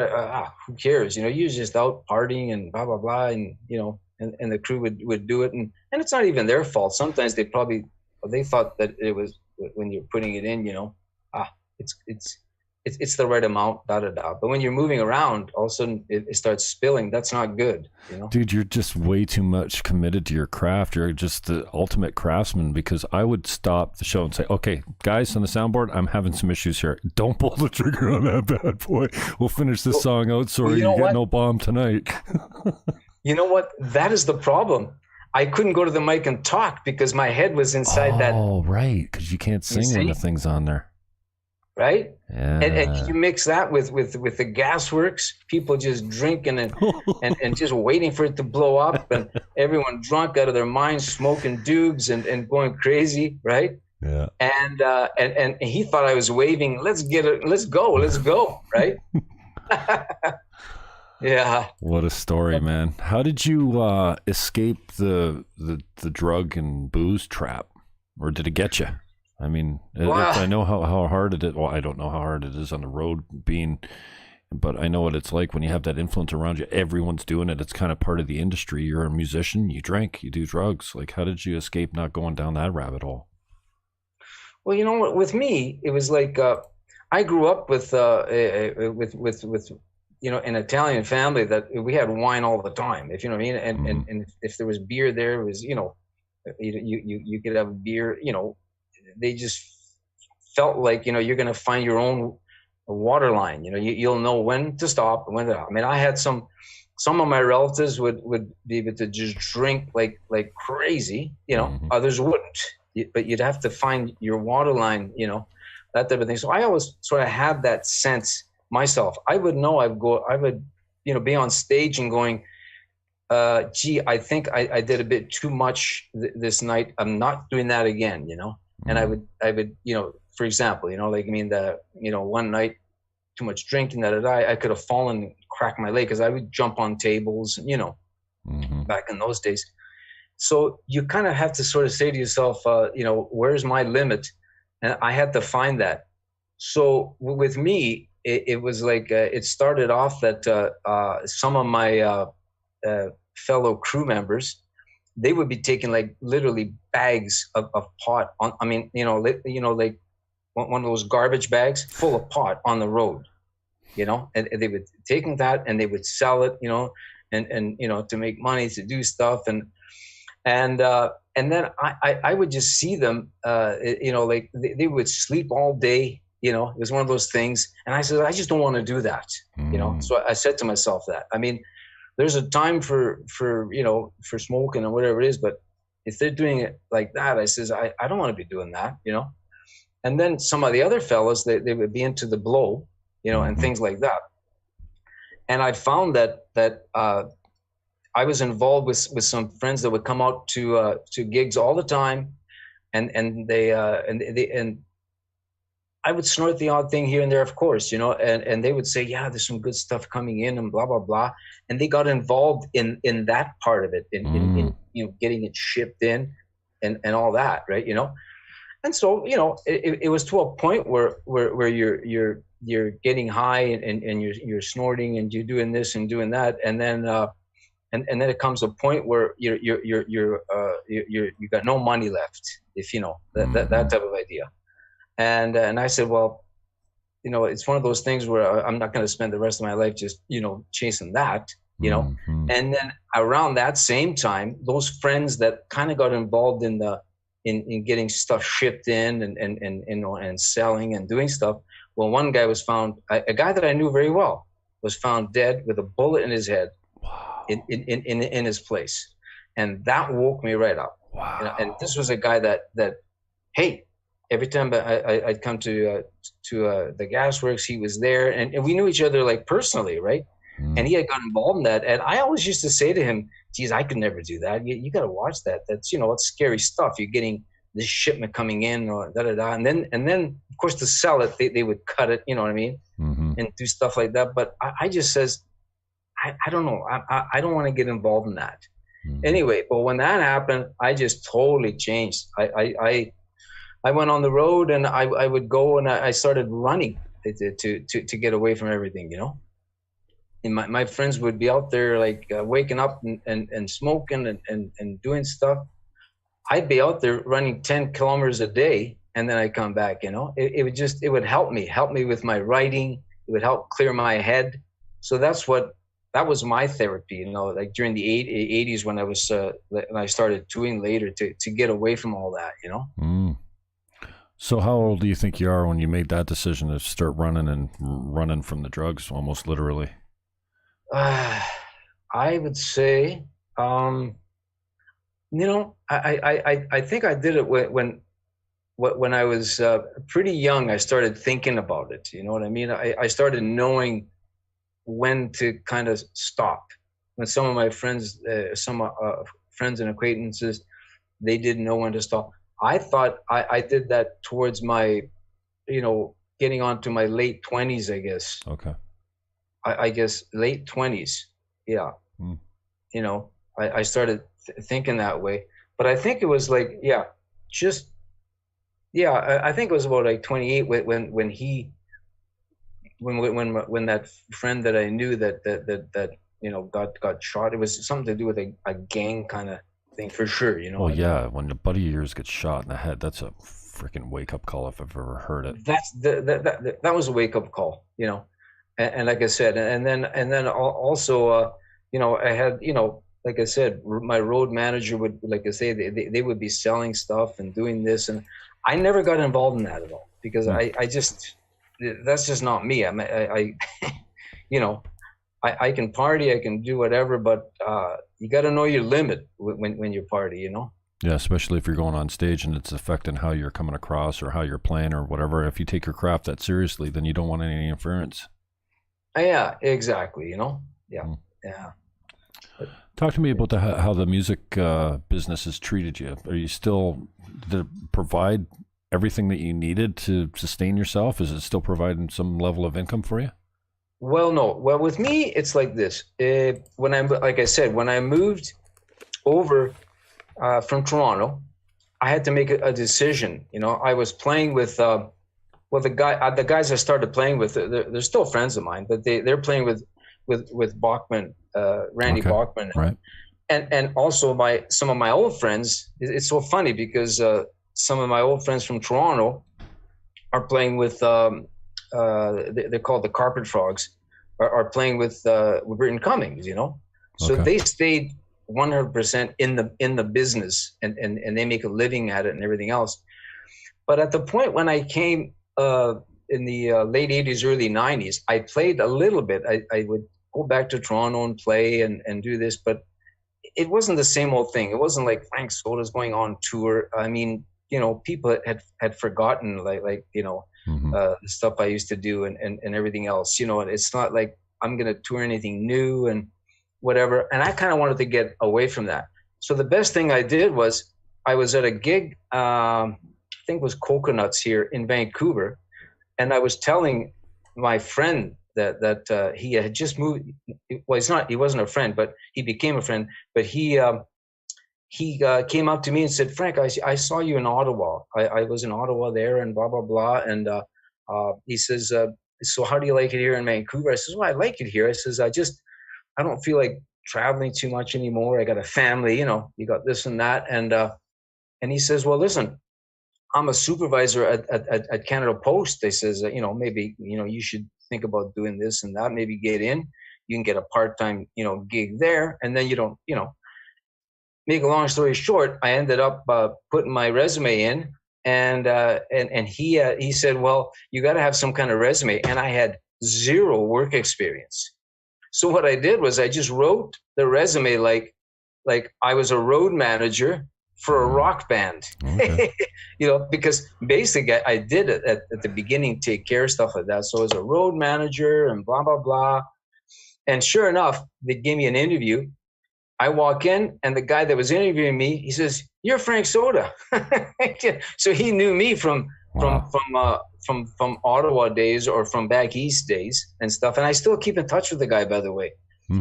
Who cares? You know, you're just out partying and blah, blah, blah. And, you know, and the crew would do it. And it's not even their fault. Sometimes they thought that it was, when you're putting it in, you know, it's the right amount, da-da-da. But when you're moving around, all of a sudden it starts spilling. That's not good, you know? Dude, you're just way too much committed to your craft. You're just the ultimate craftsman, because I would stop the show and say, okay, guys on the soundboard, I'm having some issues here. Don't pull the trigger on that bad boy. We'll finish this song out. Sorry, you get no bomb tonight. You know what? That is the problem. I couldn't go to the mic and talk because my head was inside that. Oh, right, because you can't sing when the thing's on there. Right? Yeah. And you mix that with the gasworks, people just drinking and just waiting for it to blow up, and everyone drunk out of their minds, smoking doobs and going crazy, right? Yeah. And he thought I was waving, let's go, right? Yeah. What a story, man. How did you escape the drug and booze trap, or did it get you? I mean, I know how hard it is. Well, I don't know how hard it is on the road but I know what it's like when you have that influence around you. Everyone's doing it. It's kind of part of the industry. You're a musician, you drink, you do drugs. Like, how did you escape not going down that rabbit hole? Well, you know what, with me, it was like, I grew up with you know, an Italian family that we had wine all the time, if you know what I mean. And if there was beer there, it was, you know, you could have a beer, you know. They just felt like, you know, you're going to find your own water line. You know, you'll know when to stop and when to. I mean, I had some of my relatives would be able to just drink like crazy. You know, others wouldn't. But you'd have to find your water line. You know, that type of thing. So I always sort of had that sense myself. I would know. I would, you know, be on stage and going, gee, I think I did a bit too much this night. I'm not doing that again. You know. And I would, you know, for example, you know, like, I mean, one night, too much drinking, I could have fallen and cracked my leg, because I would jump on tables, you know, back in those days. So you kind of have to sort of say to yourself, you know, where's my limit? And I had to find that. So with me, it was like, it started off that some of my fellow crew members, they would be taking like literally bags of pot on. I mean, you know, like one of those garbage bags full of pot on the road, you know, and they would take that and they would sell it, you know, and you know, to make money, to do stuff, and then I would just see them, you know, like they would sleep all day, you know. It was one of those things, and I said, I just don't want to do that, you know. So I said to myself that, I mean, there's a time for you know, for smoking or whatever it is, but if they're doing it like that, I says, I don't want to be doing that, you know. And then some of the other fellas, they would be into the blow, and things like that. And I found that I was involved with some friends that would come out to gigs all the time, and I would snort the odd thing here and there, of course, and they would say, yeah, there's some good stuff coming in and blah, blah, blah. And they got involved in that part of it, in getting it shipped in and all that, right? And so, it was to a point where you're getting high and you're snorting and you're doing this and doing that. And then, and then it comes a point where you got no money left, if that type of idea. And I said, well, it's one of those things where I'm not going to spend the rest of my life just, chasing that, And then around that same time, those friends that kind of got involved in getting stuff shipped in and selling and doing stuff. Well, one guy was found, a guy that I knew very well, was found dead with a bullet in his head. Wow. In his place. And that woke me right up. Wow. And this was a guy that hey, every time I'd come to the gasworks, he was there, and we knew each other like personally, right? And he had got involved in that. And I always used to say to him, geez, I could never do that. You got to watch that. That's, it's scary stuff. You're getting this shipment coming in or da-da-da. And then, of course, to sell it, they would cut it, you know what I mean? And do stuff like that. But I just says, I don't know. I don't want to get involved in that. Anyway, but when that happened, I just totally changed. I went on the road, and I would go, and I started running to get away from everything, And my friends would be out there like waking up and smoking and doing stuff. I'd be out there running 10 kilometers a day, and then I'd come back, It would help me with my writing. It would help clear my head. So that was my therapy, like during the 80s when I started touring later to get away from all that, So how old do you think you are when you made that decision to start running from the drugs, almost literally? I would say, I think I did it when I was pretty young. I started thinking about it. You know what I mean? I started knowing when to kind of stop. When some of my friends, friends and acquaintances, they didn't know when to stop. I thought I did that towards my, getting on to my late 20s, I guess. Okay. I guess late 20s. Yeah. I started thinking that way, but I think it was like, I think it was about like 28 when that friend that I knew that got shot. It was something to do with a gang kind of thing, for sure. Well, yeah, when a buddy of yours gets shot in the head, that's a freaking wake up call if I've ever heard it. That was a wake up call, and like I said, and then also, I had, like I said, my road manager would, like I say, they would be selling stuff and doing this, and I never got involved in that at all, because I just, that's just not me. I can party, I can do whatever, but you got to know your limit when you party, Yeah, especially if you're going on stage and it's affecting how you're coming across or how you're playing or whatever. If you take your craft that seriously, then you don't want any interference. Yeah, exactly. Yeah. Talk to me about how the music business has treated you. Are you still to provide everything that you needed to sustain yourself? Is it still providing some level of income for you? Well, no. Well, with me, it's like this. When I moved over from Toronto, I had to make a decision. I was playing with the guys I started playing with. They're still friends of mine, but they're playing with Bachman, Randy Bachman, right? And also some of my old friends. It's so funny because some of my old friends from Toronto are playing with. They're called the Carpet Frogs, are playing with Britton Cummings. So they stayed 100% in the business, and they make a living at it and everything else. But at the point when I came in the late 80s, early 90s, I played a little bit. I would go back to Toronto and play and do this, but it wasn't the same old thing. It wasn't like Frank Soda's going on tour. I mean, people had forgotten the stuff I used to do and everything else. And it's not like I'm going to tour anything new and whatever. And I kind of wanted to get away from that. So the best thing I did was I was at a gig, I think it was Coconuts here in Vancouver. And I was telling my friend that he had just moved. Well, he wasn't a friend, but he became a friend. But he came up to me and said, "Frank, I saw you in Ottawa. I was in Ottawa there and blah, blah, blah." And he says, "So how do you like it here in Vancouver?" I says, "Well, I like it here." I says, I don't feel like traveling too much anymore. I got a family, you got this and that." And he says, "Well, listen, I'm a supervisor at Canada Post." They says, maybe, you should think about doing this and that, maybe get in. You can get a part-time, gig there. And then you don't, make a long story short, I ended up putting my resume in, and he said, "Well, you got to have some kind of resume." And I had zero work experience. So what I did was I just wrote the resume like I was a road manager for a rock band. Okay. Because basically I did it at the beginning, take care of stuff like that. So I was a road manager and blah, blah, blah. And sure enough, they gave me an interview. I walk in, and the guy that was interviewing me, he says, "You're Frank Soda." So he knew me from Ottawa days or from back east days and stuff. And I still keep in touch with the guy, by the way.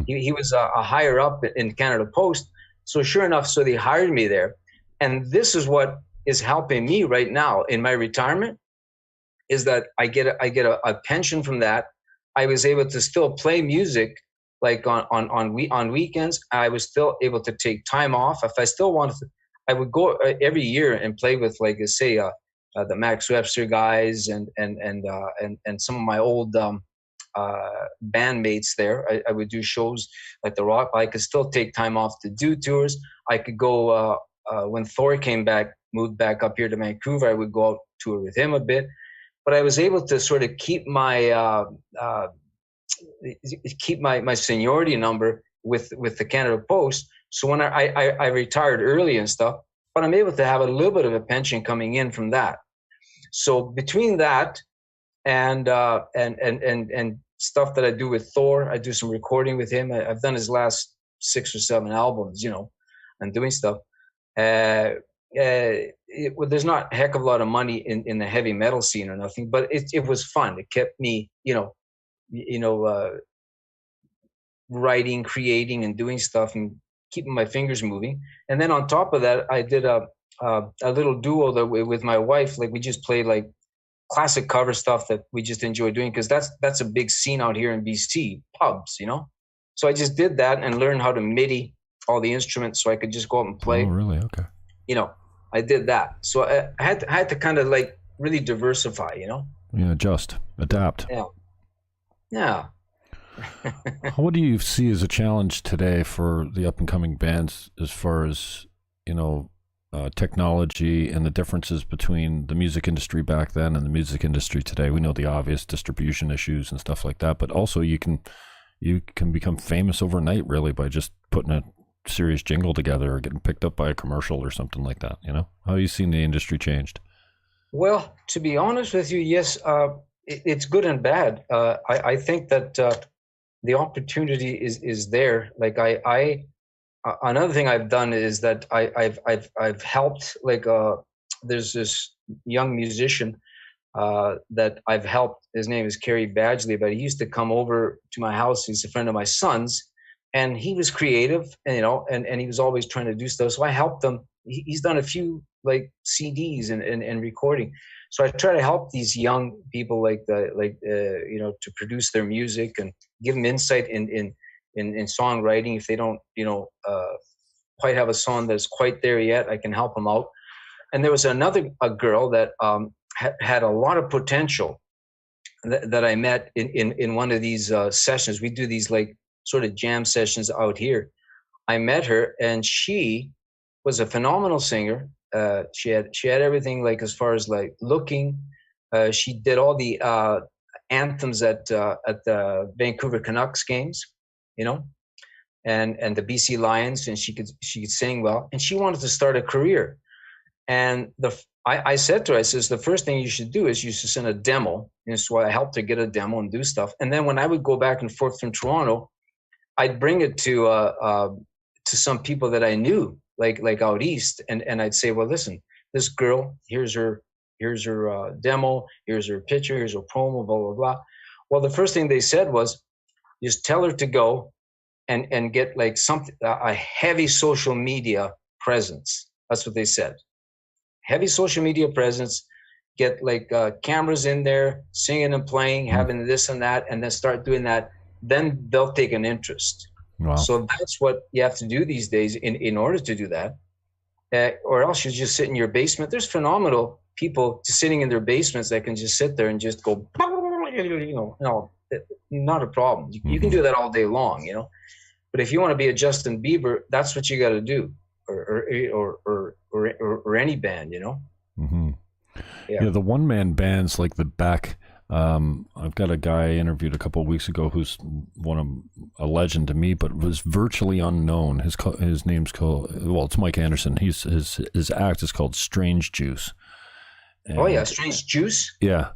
He was a higher up in Canada Post. So sure enough, so they hired me there. And this is what is helping me right now in my retirement, is that I get a pension from that. I was able to still play music like on weekends. I was still able to take time off. If I still wanted to, I would go every year and play with, like, say, the Max Webster guys and some of my old bandmates there. I would do shows like the Rock. I could still take time off to do tours. I could go when Thor moved back up here to Vancouver. I would go out tour with him a bit. But I was able to sort of keep my seniority number with the Canada Post. So when I retired early and stuff, but I'm able to have a little bit of a pension coming in from that. So between that and stuff that I do with Thor, I do some recording with him. I've done his last 6 or 7 albums, and doing stuff. There's not a heck of a lot of money in the heavy metal scene or nothing, but it was fun. It kept me, writing, creating, and doing stuff, and keeping my fingers moving. And then on top of that, I did a little duo with my wife. Like, we just played like classic cover stuff that we just enjoy doing, because that's a big scene out here in BC, pubs, So I just did that and learned how to MIDI all the instruments so I could just go out and play. Oh, really? Okay. I did that. So I had to kind of like really diversify, Yeah, just adapt. Yeah. What do you see as a challenge today for the up and coming bands, as far as, technology and the differences between the music industry back then and the music industry today? We know the obvious distribution issues and stuff like that, but also you can become famous overnight, really, by just putting a serious jingle together or getting picked up by a commercial or something like that. How have you seen the industry changed? Well, to be honest with you, yes, it's good and bad. I think that the opportunity is there. Like another thing I've done is that I've helped, like, there's this young musician that I've helped. His name is Kerry Badgley, but he used to come over to my house. He's a friend of my son's, and he was creative, and and he was always trying to do stuff. So I helped him. He's done a few like CDs and recording. So I try to help these young people to produce their music and give them insight in songwriting. If they don't, quite have a song that's quite there yet, I can help them out. And there was a girl that had a lot of potential that I met in one of these sessions. We do these like sort of jam sessions out here. I met her, and she was a phenomenal singer. She had everything, like, as far as like looking. She did all the anthems at the Vancouver Canucks games, and the BC Lions, and she could sing well, and she wanted to start a career. And I said to her, I says, the first thing you should do is you should send a demo. And so I helped her get a demo and do stuff. And then when I would go back and forth from Toronto, I'd bring it to some people that I knew, like out east, and I'd say, well, listen, this girl, here's her demo, here's her picture, here's her promo, blah blah blah. Well, the first thing they said was, just tell her to go and get like something, a heavy social media presence. That's what they said. Heavy social media presence. Get like cameras in there, singing and playing, having this and that, and then start doing that. Then they'll take an interest. Wow. So that's what you have to do these days in order to do that. Or else you just sit in your basement. There's phenomenal people just sitting in their basements that can just sit there and just go, not a problem. You can do that all day long, But if you want to be a Justin Bieber, that's what you got to do, or any band, Mm-hmm. Yeah, the one-man bands like the Beck. I've got a guy I interviewed a couple of weeks ago who's a legend to me, but was virtually unknown. His name's called, well, it's Mike Anderson. His act is called Strange Juice. And, Strange Juice. Yeah,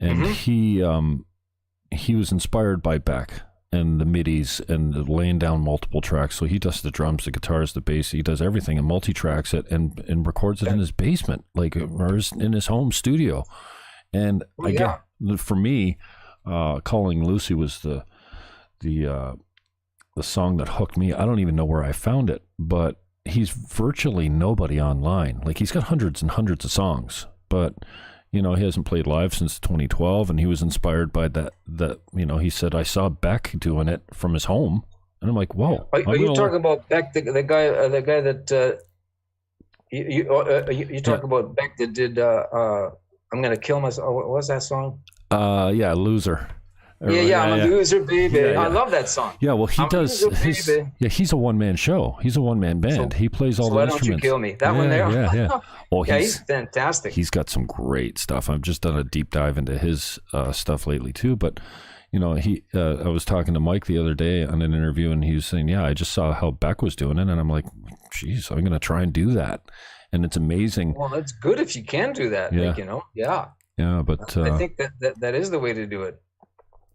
and he was inspired by Beck and the midis and laying down multiple tracks. So he does the drums, the guitars, the bass. He does everything and multi-tracks it and records it in his basement, or in his home studio. And for me, Calling Lucy was the song that hooked me. I don't even know where I found it, but he's virtually nobody online. Like, he's got hundreds and hundreds of songs, but he hasn't played live since 2012, and he was inspired by that. He said, I saw Beck doing it from his home, and I'm like, whoa. Are you talking about Beck, the guy that you talk about Beck that did I'm gonna kill myself? What was that song? Loser. I'm a loser, baby. Yeah. I love that song. Yeah, well, he does. He's a one-man show. He's a one-man band. He plays all the instruments. Why don't you kill me? That one there. Yeah. Well, he's fantastic. He's got some great stuff. I've just done a deep dive into his stuff lately too. But I was talking to Mike the other day on an interview, and he was saying, "Yeah, I just saw how Beck was doing it," and I'm like, "Geez, I'm going to try and do that." And it's amazing. Well, that's good if you can do that. Yeah. Yeah, but I think that is the way to do it.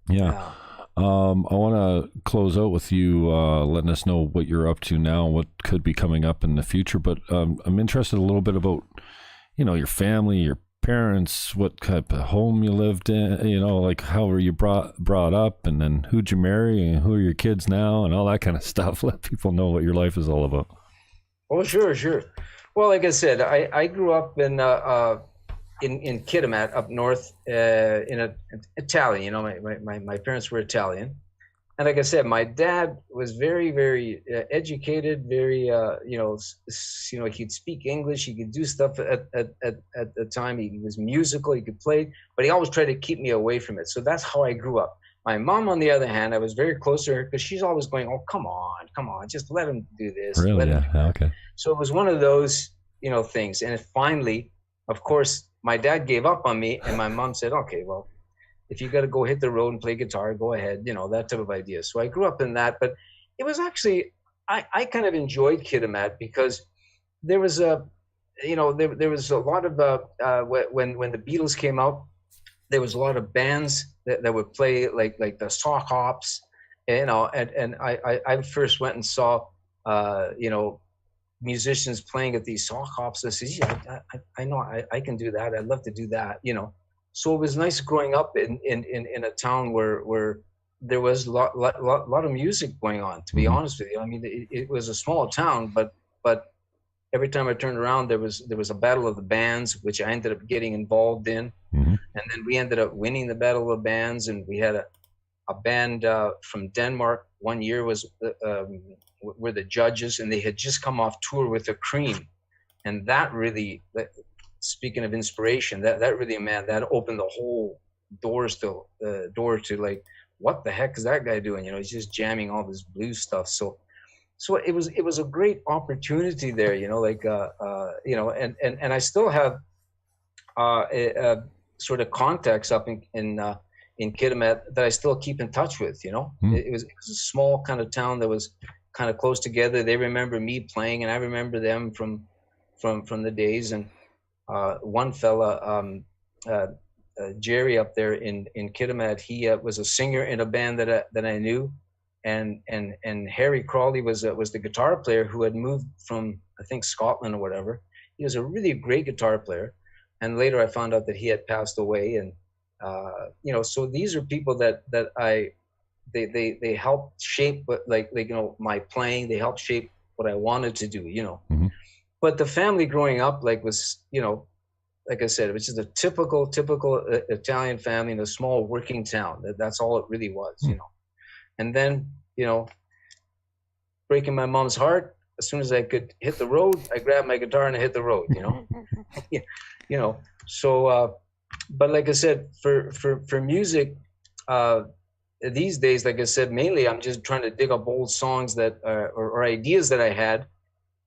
Yeah. I want to close out with you letting us know what you're up to now, what could be coming up in the future. But I'm interested a little bit about, your family, your parents, what type of home you lived in, like how were you brought up, and then who'd you marry, and who are your kids now, and all that kind of stuff. Let people know what your life is all about. Oh, sure. Well, like I said, I grew up in Kitimat up north, in Italian. My parents were Italian, and like I said, my dad was very, very educated. Very, he'd speak English. He could do stuff at the time. He was musical. He could play, but he always tried to keep me away from it. So that's how I grew up. My mom, on the other hand, I was very close to her because she's always going, "Oh, come on, just let him do this." Really? Yeah. Okay. So it was one of those, things. And finally, of course, my dad gave up on me, and my mom said, "Okay, well, if you got to go hit the road and play guitar, go ahead," that type of idea. So I grew up in that, but it was actually, I kind of enjoyed Kitimat because there was there was a lot of, when the Beatles came out, there was a lot of bands that would play like the Sock Hops, and I first went and saw, musicians playing at these Sock Hops. I said, "Yeah, I know I can do that. I'd love to do that." So it was nice growing up in a town where there was a lot of music going on. To be honest with you, I mean, it was a small town, but every time I turned around, there was a battle of the bands, which I ended up getting involved in, and then we ended up winning the battle of the bands, and we had a band from Denmark. One year were the judges, and they had just come off tour with the Cream, and that really, speaking of inspiration, that really, man, that opened the whole door to like, what the heck is that guy doing? He's just jamming all this blues stuff. So it was a great opportunity there, and I still have sort of contacts up in Kitimat that I still keep in touch with. It was a small kind of town that was kind of close together. They remember me playing, and I remember them from from the days. And one fella, Jerry up there in Kitimat, he was a singer in a band that I knew, and Harry Crawley was the guitar player who had moved from, I think, Scotland or whatever. He was a really great guitar player, and later I found out that he had passed away. And so these are people that they helped shape like my playing. They helped shape what I wanted to do. Mm-hmm. But the family growing up was like I said, it was just a typical Italian family in a small working town. That's all it really was. And then, breaking my mom's heart, as soon as I could hit the road, I grabbed my guitar and I hit the road, So, but like I said, for music, these days, like I said, mainly I'm just trying to dig up old songs that or ideas that I had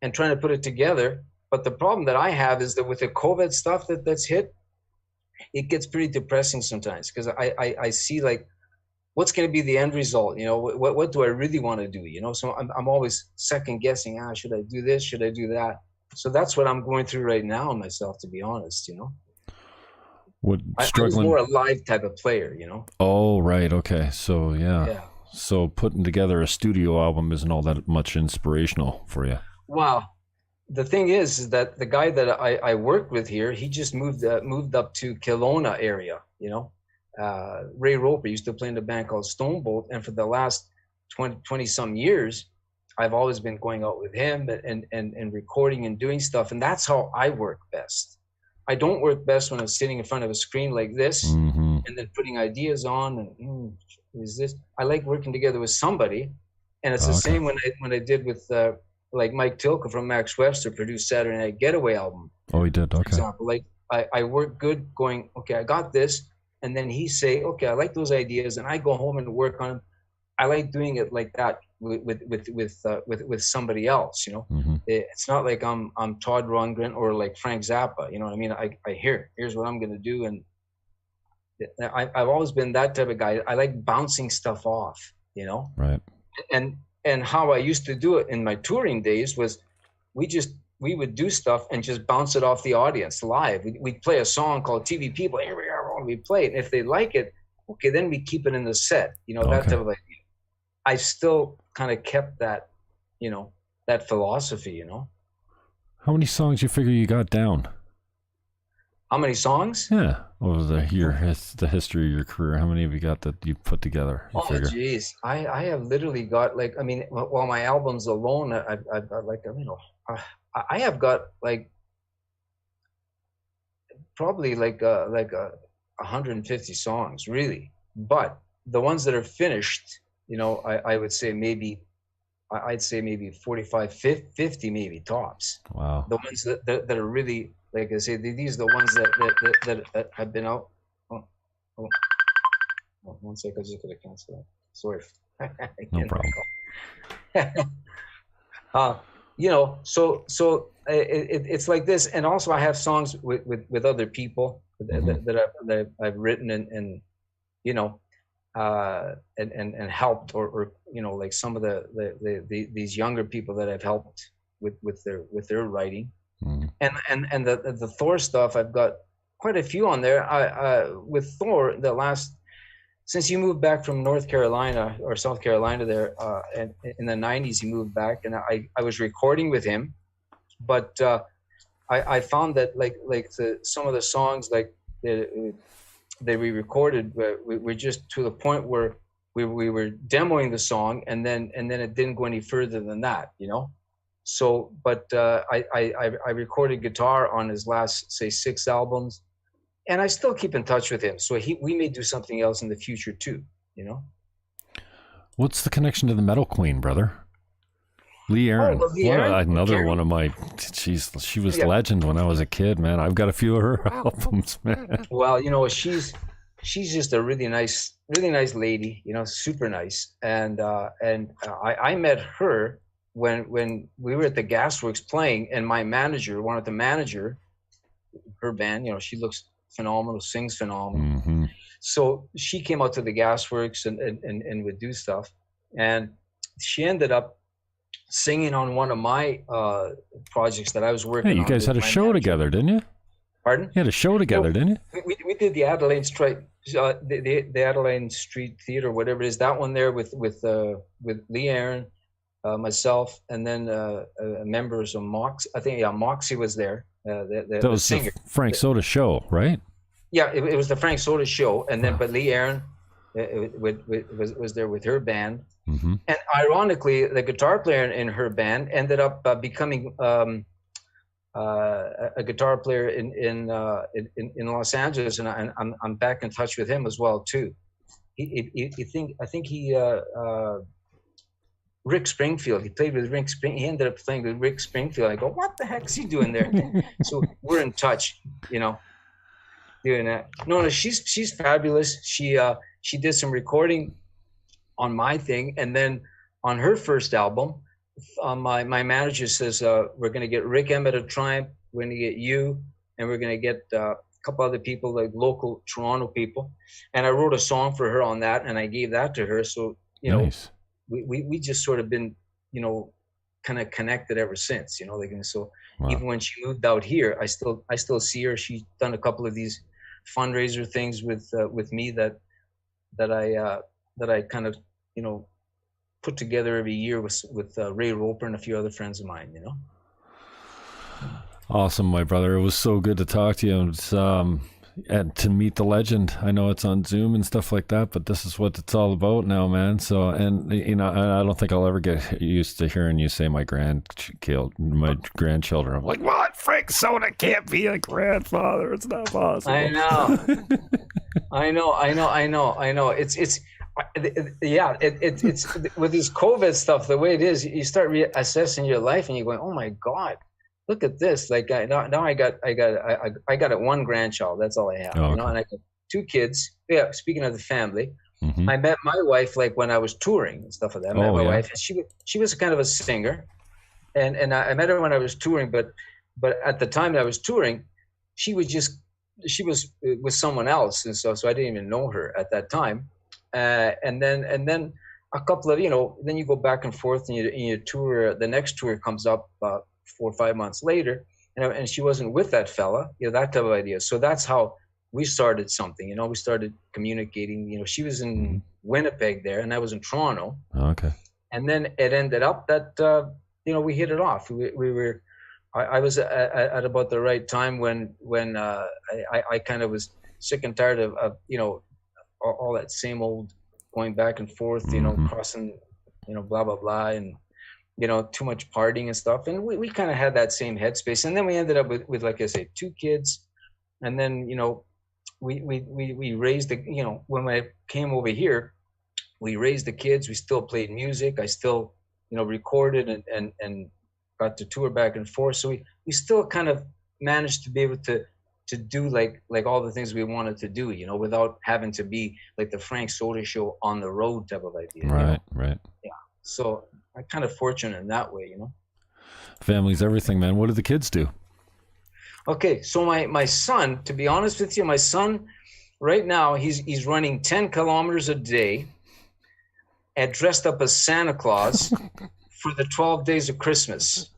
and trying to put it together. But the problem that I have is that with the COVID stuff that's hit, it gets pretty depressing sometimes, because I see like, what's going to be the end result? What do I really want to do? So I'm always second guessing. Should I do this? Should I do that? So that's what I'm going through right now myself, to be honest. What I was more a live type of player. Oh, right. Okay. So Yeah. So putting together a studio album isn't all that much inspirational for you. Wow. The thing is that the guy that I worked with here, he just moved up to Kelowna area. Ray Roper used to play in a band called Stonebolt, and for the last 20 some years, I've always been going out with him and recording and doing stuff, and that's how I work best. I don't work best when I'm sitting in front of a screen like this, mm-hmm. and then putting ideas on and is this. I like working together with somebody, and it's the same when I did with like Mike Tilka from Max Webster produced Saturday Night Getaway album. Oh, he did. Okay. For example, like I work good going, okay, I got this. And then he say, okay, I like those ideas. And I go home and work on them. I like doing it like that with somebody else, Mm-hmm. It's not like I'm Todd Rundgren or like Frank Zappa. You know what I mean? Here's what I'm going to do. And I've always been that type of guy. I like bouncing stuff off, Right. And how I used to do it in my touring days was we would do stuff and just bounce it off the audience live. We'd play a song called TV People. Here we are, we play it. If they like it, okay, then we keep it in the set, that type of idea. I still kind of kept that, that philosophy, How many songs you figure you got down? How many songs? Yeah, over the history of your career, how many have you got that you put together? Geez, I have literally got like, well, my albums alone, I have got like probably like 150 songs, really. But the ones that are finished, I would say maybe 45, 50 maybe tops. Wow. The ones that are really, like I say, these are the ones that have been out. Oh, 1 second, I just gotta cancel that. Sorry. No problem. So it's like this, and also I have songs with other people that I've written and helped or like some of these younger people that I've helped with their writing. Mm-hmm. And the Thor stuff, I've got quite a few on there. With Thor, since he moved back from North Carolina or South Carolina there, and in the 90s he moved back, and I was recording with him, but I found that like some of the songs like that we recorded were just to the point where we were demoing the song, and then it didn't go any further than that, So, but I recorded guitar on his last, say, 6 albums, and I still keep in touch with him. So we may do something else in the future too, What's the connection to the Metal Queen, brother? Lee Aaron. Another one of my. She was legend when I was a kid, man. I've got a few of her albums, man. Well, she's just a really nice lady, super nice, and I met her when we were at the Gasworks playing, and my manager wanted to manage her band. She looks phenomenal, sings phenomenal. Mm-hmm. So she came out to the Gasworks and would do stuff, and she ended up singing on one of my projects that I was working on. Hey, you guys had a show together, didn't you? Pardon? You had a show together, didn't you? We did the Adelaide Street, the Adelaide Street Theater, whatever it is. That one there with Lee Aaron, myself, and then members of Mox. I think Moxie was there. That was the singer. The Frank Soda show, right? Yeah, it was the Frank Soda show, and then but Lee Aaron was there with her band, mm-hmm. and ironically, the guitar player in her band ended up becoming a guitar player in Los Angeles, and I'm back in touch with him as well too. I think he Rick Springfield. He played with Rick Spring. He ended up playing with Rick Springfield. I go, what the heck is he doing there? So we're in touch, doing that. No, she's fabulous. She did some recording on my thing, and then on her first album, my manager says we're going to get Rick Emmett of Triumph, we're going to get you, and we're going to get a couple other people, like local Toronto people. And I wrote a song for her on that, and I gave that to her. So nice. We just sort of been kind of connected ever since. So wow. Even when she moved out here, I still see her. She's done a couple of these fundraiser things with me that I kind of put together every year with Ray Roper and a few other friends of mine. Awesome, my brother. It was so good to talk to you. It's, and to meet the legend. I know it's on Zoom and stuff like that, but this is what it's all about now, man. So, and I don't think I'll ever get used to hearing you say my grandchildren. I'm like, what? Frank Soda can't be a grandfather. It's not possible. I know. I know. It's with this COVID stuff, the way it is, you start reassessing your life, and you're going, oh my God, look at this. Like now I got one grandchild. That's all I have. Oh, okay. And I got 2 kids. Yeah. Speaking of the family, mm-hmm. I met my wife like when I was touring and stuff like that. I met my wife, and she was kind of a singer, and I met her when I was touring. But at the time that I was touring, she was with someone else, and so I didn't even know her at that time. And then a couple of then you go back and forth, and you tour. The next tour comes up 4 or 5 months later, and she wasn't with that fella, that type of idea. So that's how we started something. We started communicating. She was in mm-hmm. Winnipeg there, and I was in Toronto. Okay. And then it ended up that we hit it off. We were. I was at about the right time when I kind of was sick and tired of all that same old going back and forth, mm-hmm. crossing, blah, blah, blah. And, too much partying and stuff. And we kind of had that same headspace. And then we ended up with, like I say, 2 kids. And then, we raised when I came over here, we raised the kids. We still played music. I still, recorded and got to tour back and forth. So we still kind of managed to be able to do like all the things we wanted to do, without having to be like the Frank Soda show on the road type of idea. Right. Yeah. So I'm kind of fortunate in that way, Family's everything, man. What do the kids do? Okay. So my son, to be honest with you, my son right now, he's running 10 kilometers a day and dressed up as Santa Claus for the 12 days of Christmas.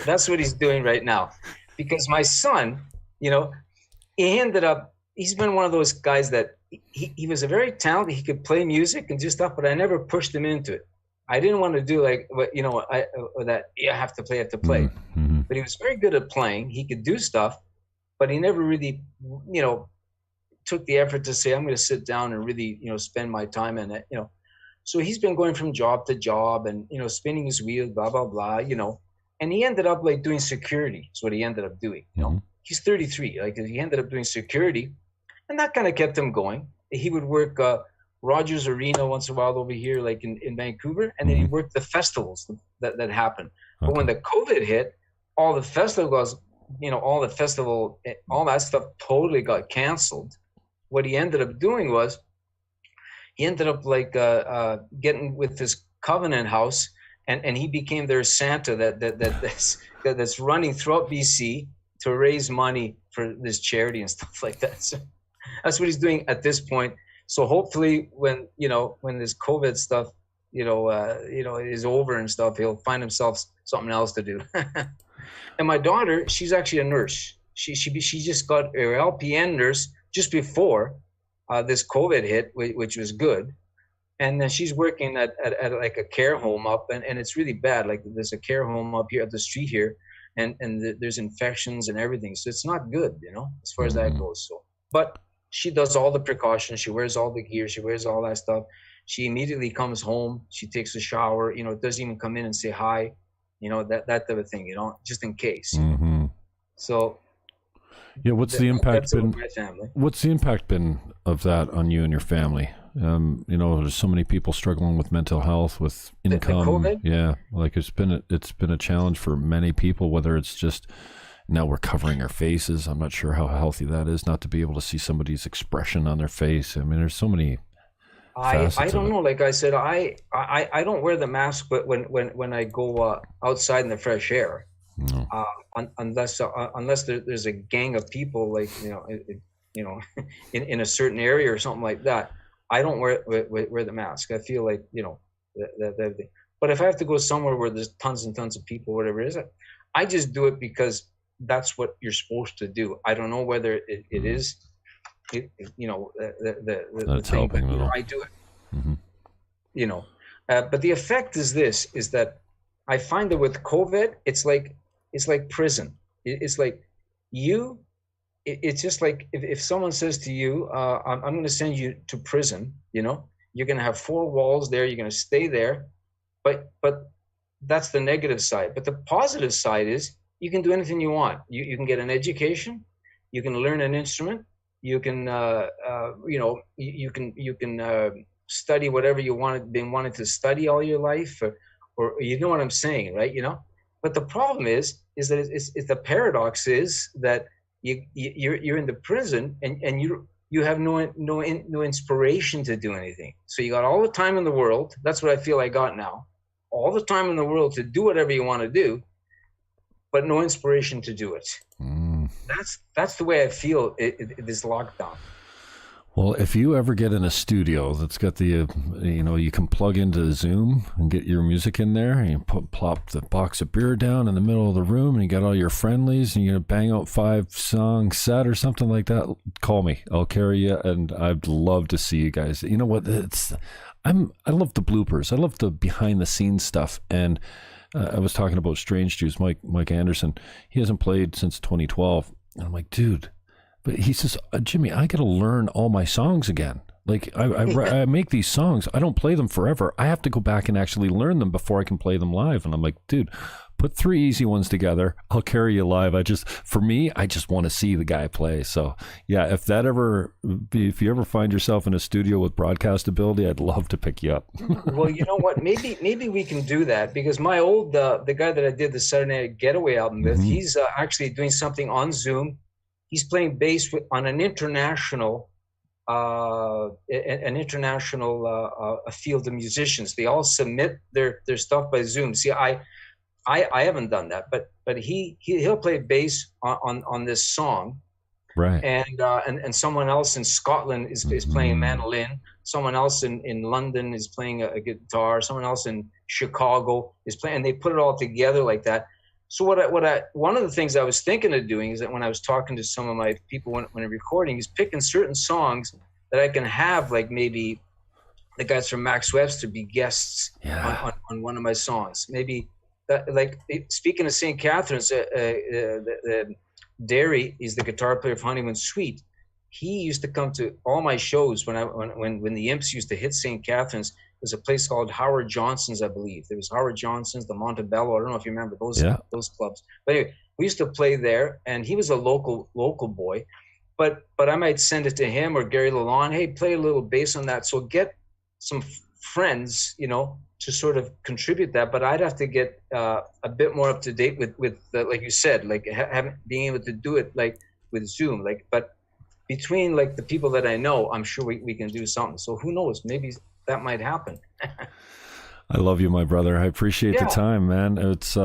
That's what he's doing right now. Because my son, he's been one of those guys that he was a very talented, he could play music and do stuff, but I never pushed him into it. I didn't want to do that you have to play. Mm-hmm. But he was very good at playing. He could do stuff, but he never really, took the effort to say, I'm going to sit down and really, spend my time in it, So he's been going from job to job and, spinning his wheels, blah, blah, blah, And he ended up like doing security. Is what he ended up doing. Mm-hmm. He's 33. Like he ended up doing security, and that kind of kept him going. He would work Rogers Arena once in a while over here, like in Vancouver, and then he worked the festivals that happened. But when the COVID hit, all the festivals, all that stuff totally got canceled. What he ended up doing was, he ended up like getting with this Covenant House. And he became their Santa that's running throughout BC to raise money for this charity and stuff like that. So that's what he's doing at this point. So hopefully when this COVID stuff is over and stuff, he'll find himself something else to do. And my daughter, she's actually a nurse. She just got her LPN nurse just before this COVID hit, which was good. And then she's working at like a care home up, and it's really bad. Like there's a care home up here at the street here, and there's infections and everything. So it's not good, as far as that goes. So, but she does all the precautions. She wears all the gear. She wears all that stuff. She immediately comes home. She takes a shower. Doesn't even come in and say hi. That type of thing. Just in case. Mm-hmm. So. Yeah, what's the impact been? What's the impact been of that on you and your family? There's so many people struggling with mental health, with income. The COVID? Yeah, like it's been a challenge for many people. Whether it's just now we're covering our faces. I'm not sure how healthy that is, not to be able to see somebody's expression on their face. I mean, there's so many. I don't know. Like I said, I don't wear the mask, but when I go outside in the fresh air. No. Unless there's a gang of people, like in a certain area or something like that, I don't wear the mask. I feel like that. But if I have to go somewhere where there's tons and tons of people, whatever it is, I just do it because that's what you're supposed to do. I don't know whether it is, the thing, but I do it. Mm-hmm. But the effect is that I find that with COVID, it's like prison. It's like it's just like if someone says to you, I'm going to send you to prison, you're going to have 4 walls there. You're going to stay there. But that's the negative side. But the positive side is you can do anything you want. You can get an education. You can learn an instrument. You can, you can study whatever you been wanting to study all your life, or you know what I'm saying, right? But the problem is that it's the paradox is that you're in the prison and you have no inspiration to do anything. So you got all the time in the world. That's what I feel I got now. All the time in the world to do whatever you want to do, but no inspiration to do it. That's the way I feel this lockdown. Well, if you ever get in a studio that's got the, you can plug into Zoom and get your music in there, and you plop the box of beer down in the middle of the room, and you got all your friendlies, and you bang out 5-song set or something like that, call me. I'll carry you, and I'd love to see you guys. You know what? I love the bloopers. I love the behind the scenes stuff. And I was talking about Strange Juice, Mike Anderson. He hasn't played since 2012. And I'm like, dude. But he says, Jimmy, I got to learn all my songs again. Like I make these songs. I don't play them forever. I have to go back and actually learn them before I can play them live. And I'm like, dude, put 3 easy ones together. I'll carry you live. I just want to see the guy play. So yeah, if you ever find yourself in a studio with broadcast ability, I'd love to pick you up. Well, you know what? Maybe we can do that, because my old, the guy that I did the Saturday Night Getaway album with, he's actually doing something on Zoom. He's playing bass on an international field of musicians. They all submit their stuff by Zoom. See, I haven't done that, but he'll play bass on this song, right? And someone else in Scotland is playing mandolin. Someone else in London is playing a guitar. Someone else in Chicago is playing, and they put it all together like that. So one of the things I was thinking of doing is that when I was talking to some of my people when I'm recording, is picking certain songs that I can have, like maybe the guys from Max Webster be guests on one of my songs. Maybe like speaking of St. Catharines, Derry is the guitar player of Honeymoon Suite. He used to come to all my shows when the Imps used to hit St. Catharines. There's a place called Howard Johnson's, I believe. There was Howard Johnson's, the Montebello. I don't know if you remember those clubs. But anyway, we used to play there, and he was a local boy. But I might send it to him or Gary Lalonde. Hey, play a little bass on that. So get some friends, to sort of contribute that. But I'd have to get a bit more up to date with like you said, like being able to do it like with Zoom. But between like the people that I know, I'm sure we can do something. So who knows? Maybe that might happen. I love you, my brother. I appreciate the time, man. It's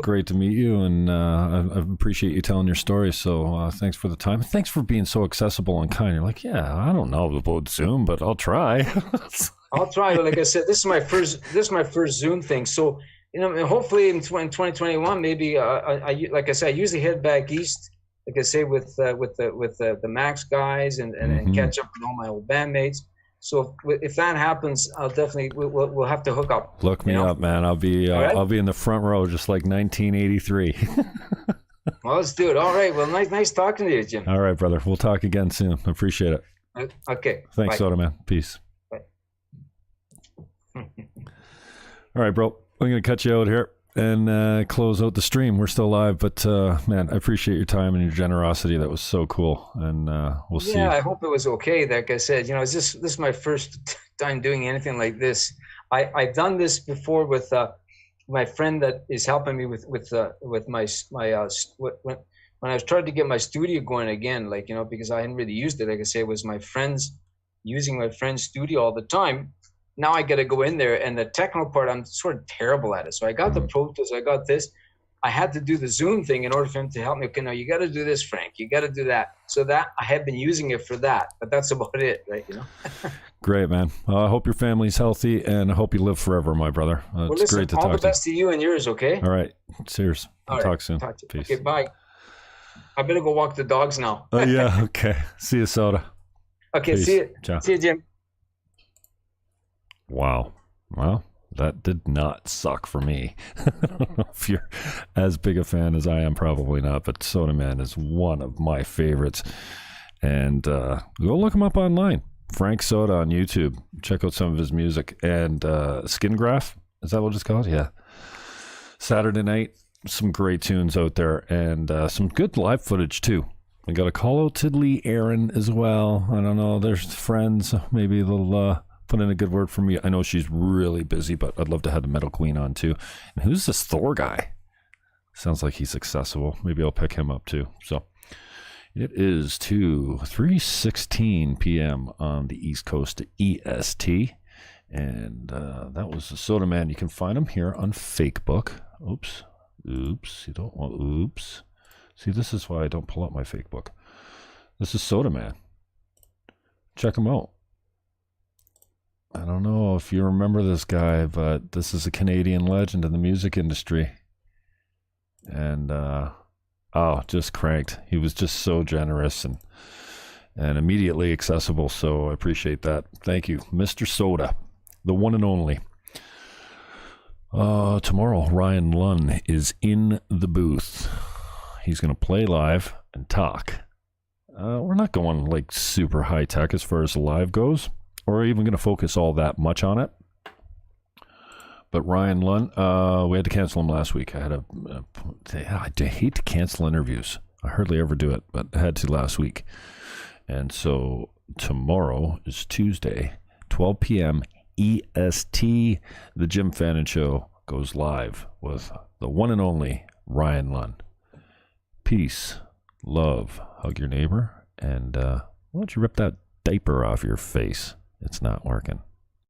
great to meet you, and I appreciate you telling your story. So thanks for the time. Thanks for being so accessible and kind. You're like, yeah, I don't know about Zoom, but I'll try. I'll try. Like I said, this is my first Zoom thing. So, hopefully in 2021, maybe like I said, I usually head back east, like I say, with the Max guys and catch up with all my old bandmates. So if that happens, I'll definitely we'll have to hook up. Look me up, man. I'll be I'll be in the front row, just like 1983. Well, let's do it. All right. Well, nice talking to you, Jim. All right, brother. We'll talk again soon. I appreciate it. Okay. Thanks, bye. Soda Man. Peace. Bye. All right, bro. I'm gonna cut you out here and close out the stream. We're still live, but man, I appreciate your time and your generosity. That was so cool, and we'll see. Yeah, I hope it was okay. Like I said, this is my first time doing anything like this. I've done this before with my friend that is helping me with my when I was trying to get my studio going again, because I hadn't really used it. Like I say, it was my friends using my friend's studio all the time. Now I got to go in there, and the technical part, I'm sort of terrible at it. So I got the Pro Tools, I got this. I had to do the Zoom thing in order for him to help me. Okay, now you got to do this, Frank. You got to do that. So that I have been using it for that, but that's about it, right? Great, man. I hope your family's healthy, and I hope you live forever, my brother. It's great to talk to you. All the best to you and yours, okay? All right. Cheers. We'll talk soon. Peace. Okay, bye. I better go walk the dogs now. Oh, yeah. Okay. See you, Soda. Okay, Peace. see you. Ciao. See you, Jim. Wow. Well, that did not suck for me. I don't know if you're as big a fan as I am, probably not, but Soda Man is one of my favorites. And go look him up online. Frank Soda on YouTube. Check out some of his music. And Skin Graph, is that what it's called? Yeah. Saturday night, some great tunes out there, and some good live footage too. I got a call out to Lee Aaron as well. I don't know, there's friends. Maybe they'll put in a good word for me. I know she's really busy, but I'd love to have the Metal Queen on too. And who's this Thor guy? Sounds like he's accessible. Maybe I'll pick him up too. So it is 3:16 p.m. on the East Coast EST. And that was the Soda Man. You can find him here on Fakebook. Oops. You don't want oops. See, this is why I don't pull up my Fakebook. This is Soda Man. Check him out. I don't know if you remember this guy, but this is a Canadian legend in the music industry. And, just cranked. He was just so generous and immediately accessible, so I appreciate that. Thank you, Mr. Soda, the one and only. Tomorrow, Ryan Lunn is in the booth. He's going to play live and talk. We're not going like super high tech as far as the live goes, or even going to focus all that much on it. But Ryan Lunn, we had to cancel him last week. I hate to cancel interviews. I hardly ever do it, but I had to last week. And so tomorrow is Tuesday, 12 p.m. EST. The Jim Fannon Show goes live with the one and only Ryan Lunn. Peace, love, hug your neighbor, and why don't you rip that diaper off your face? It's not working.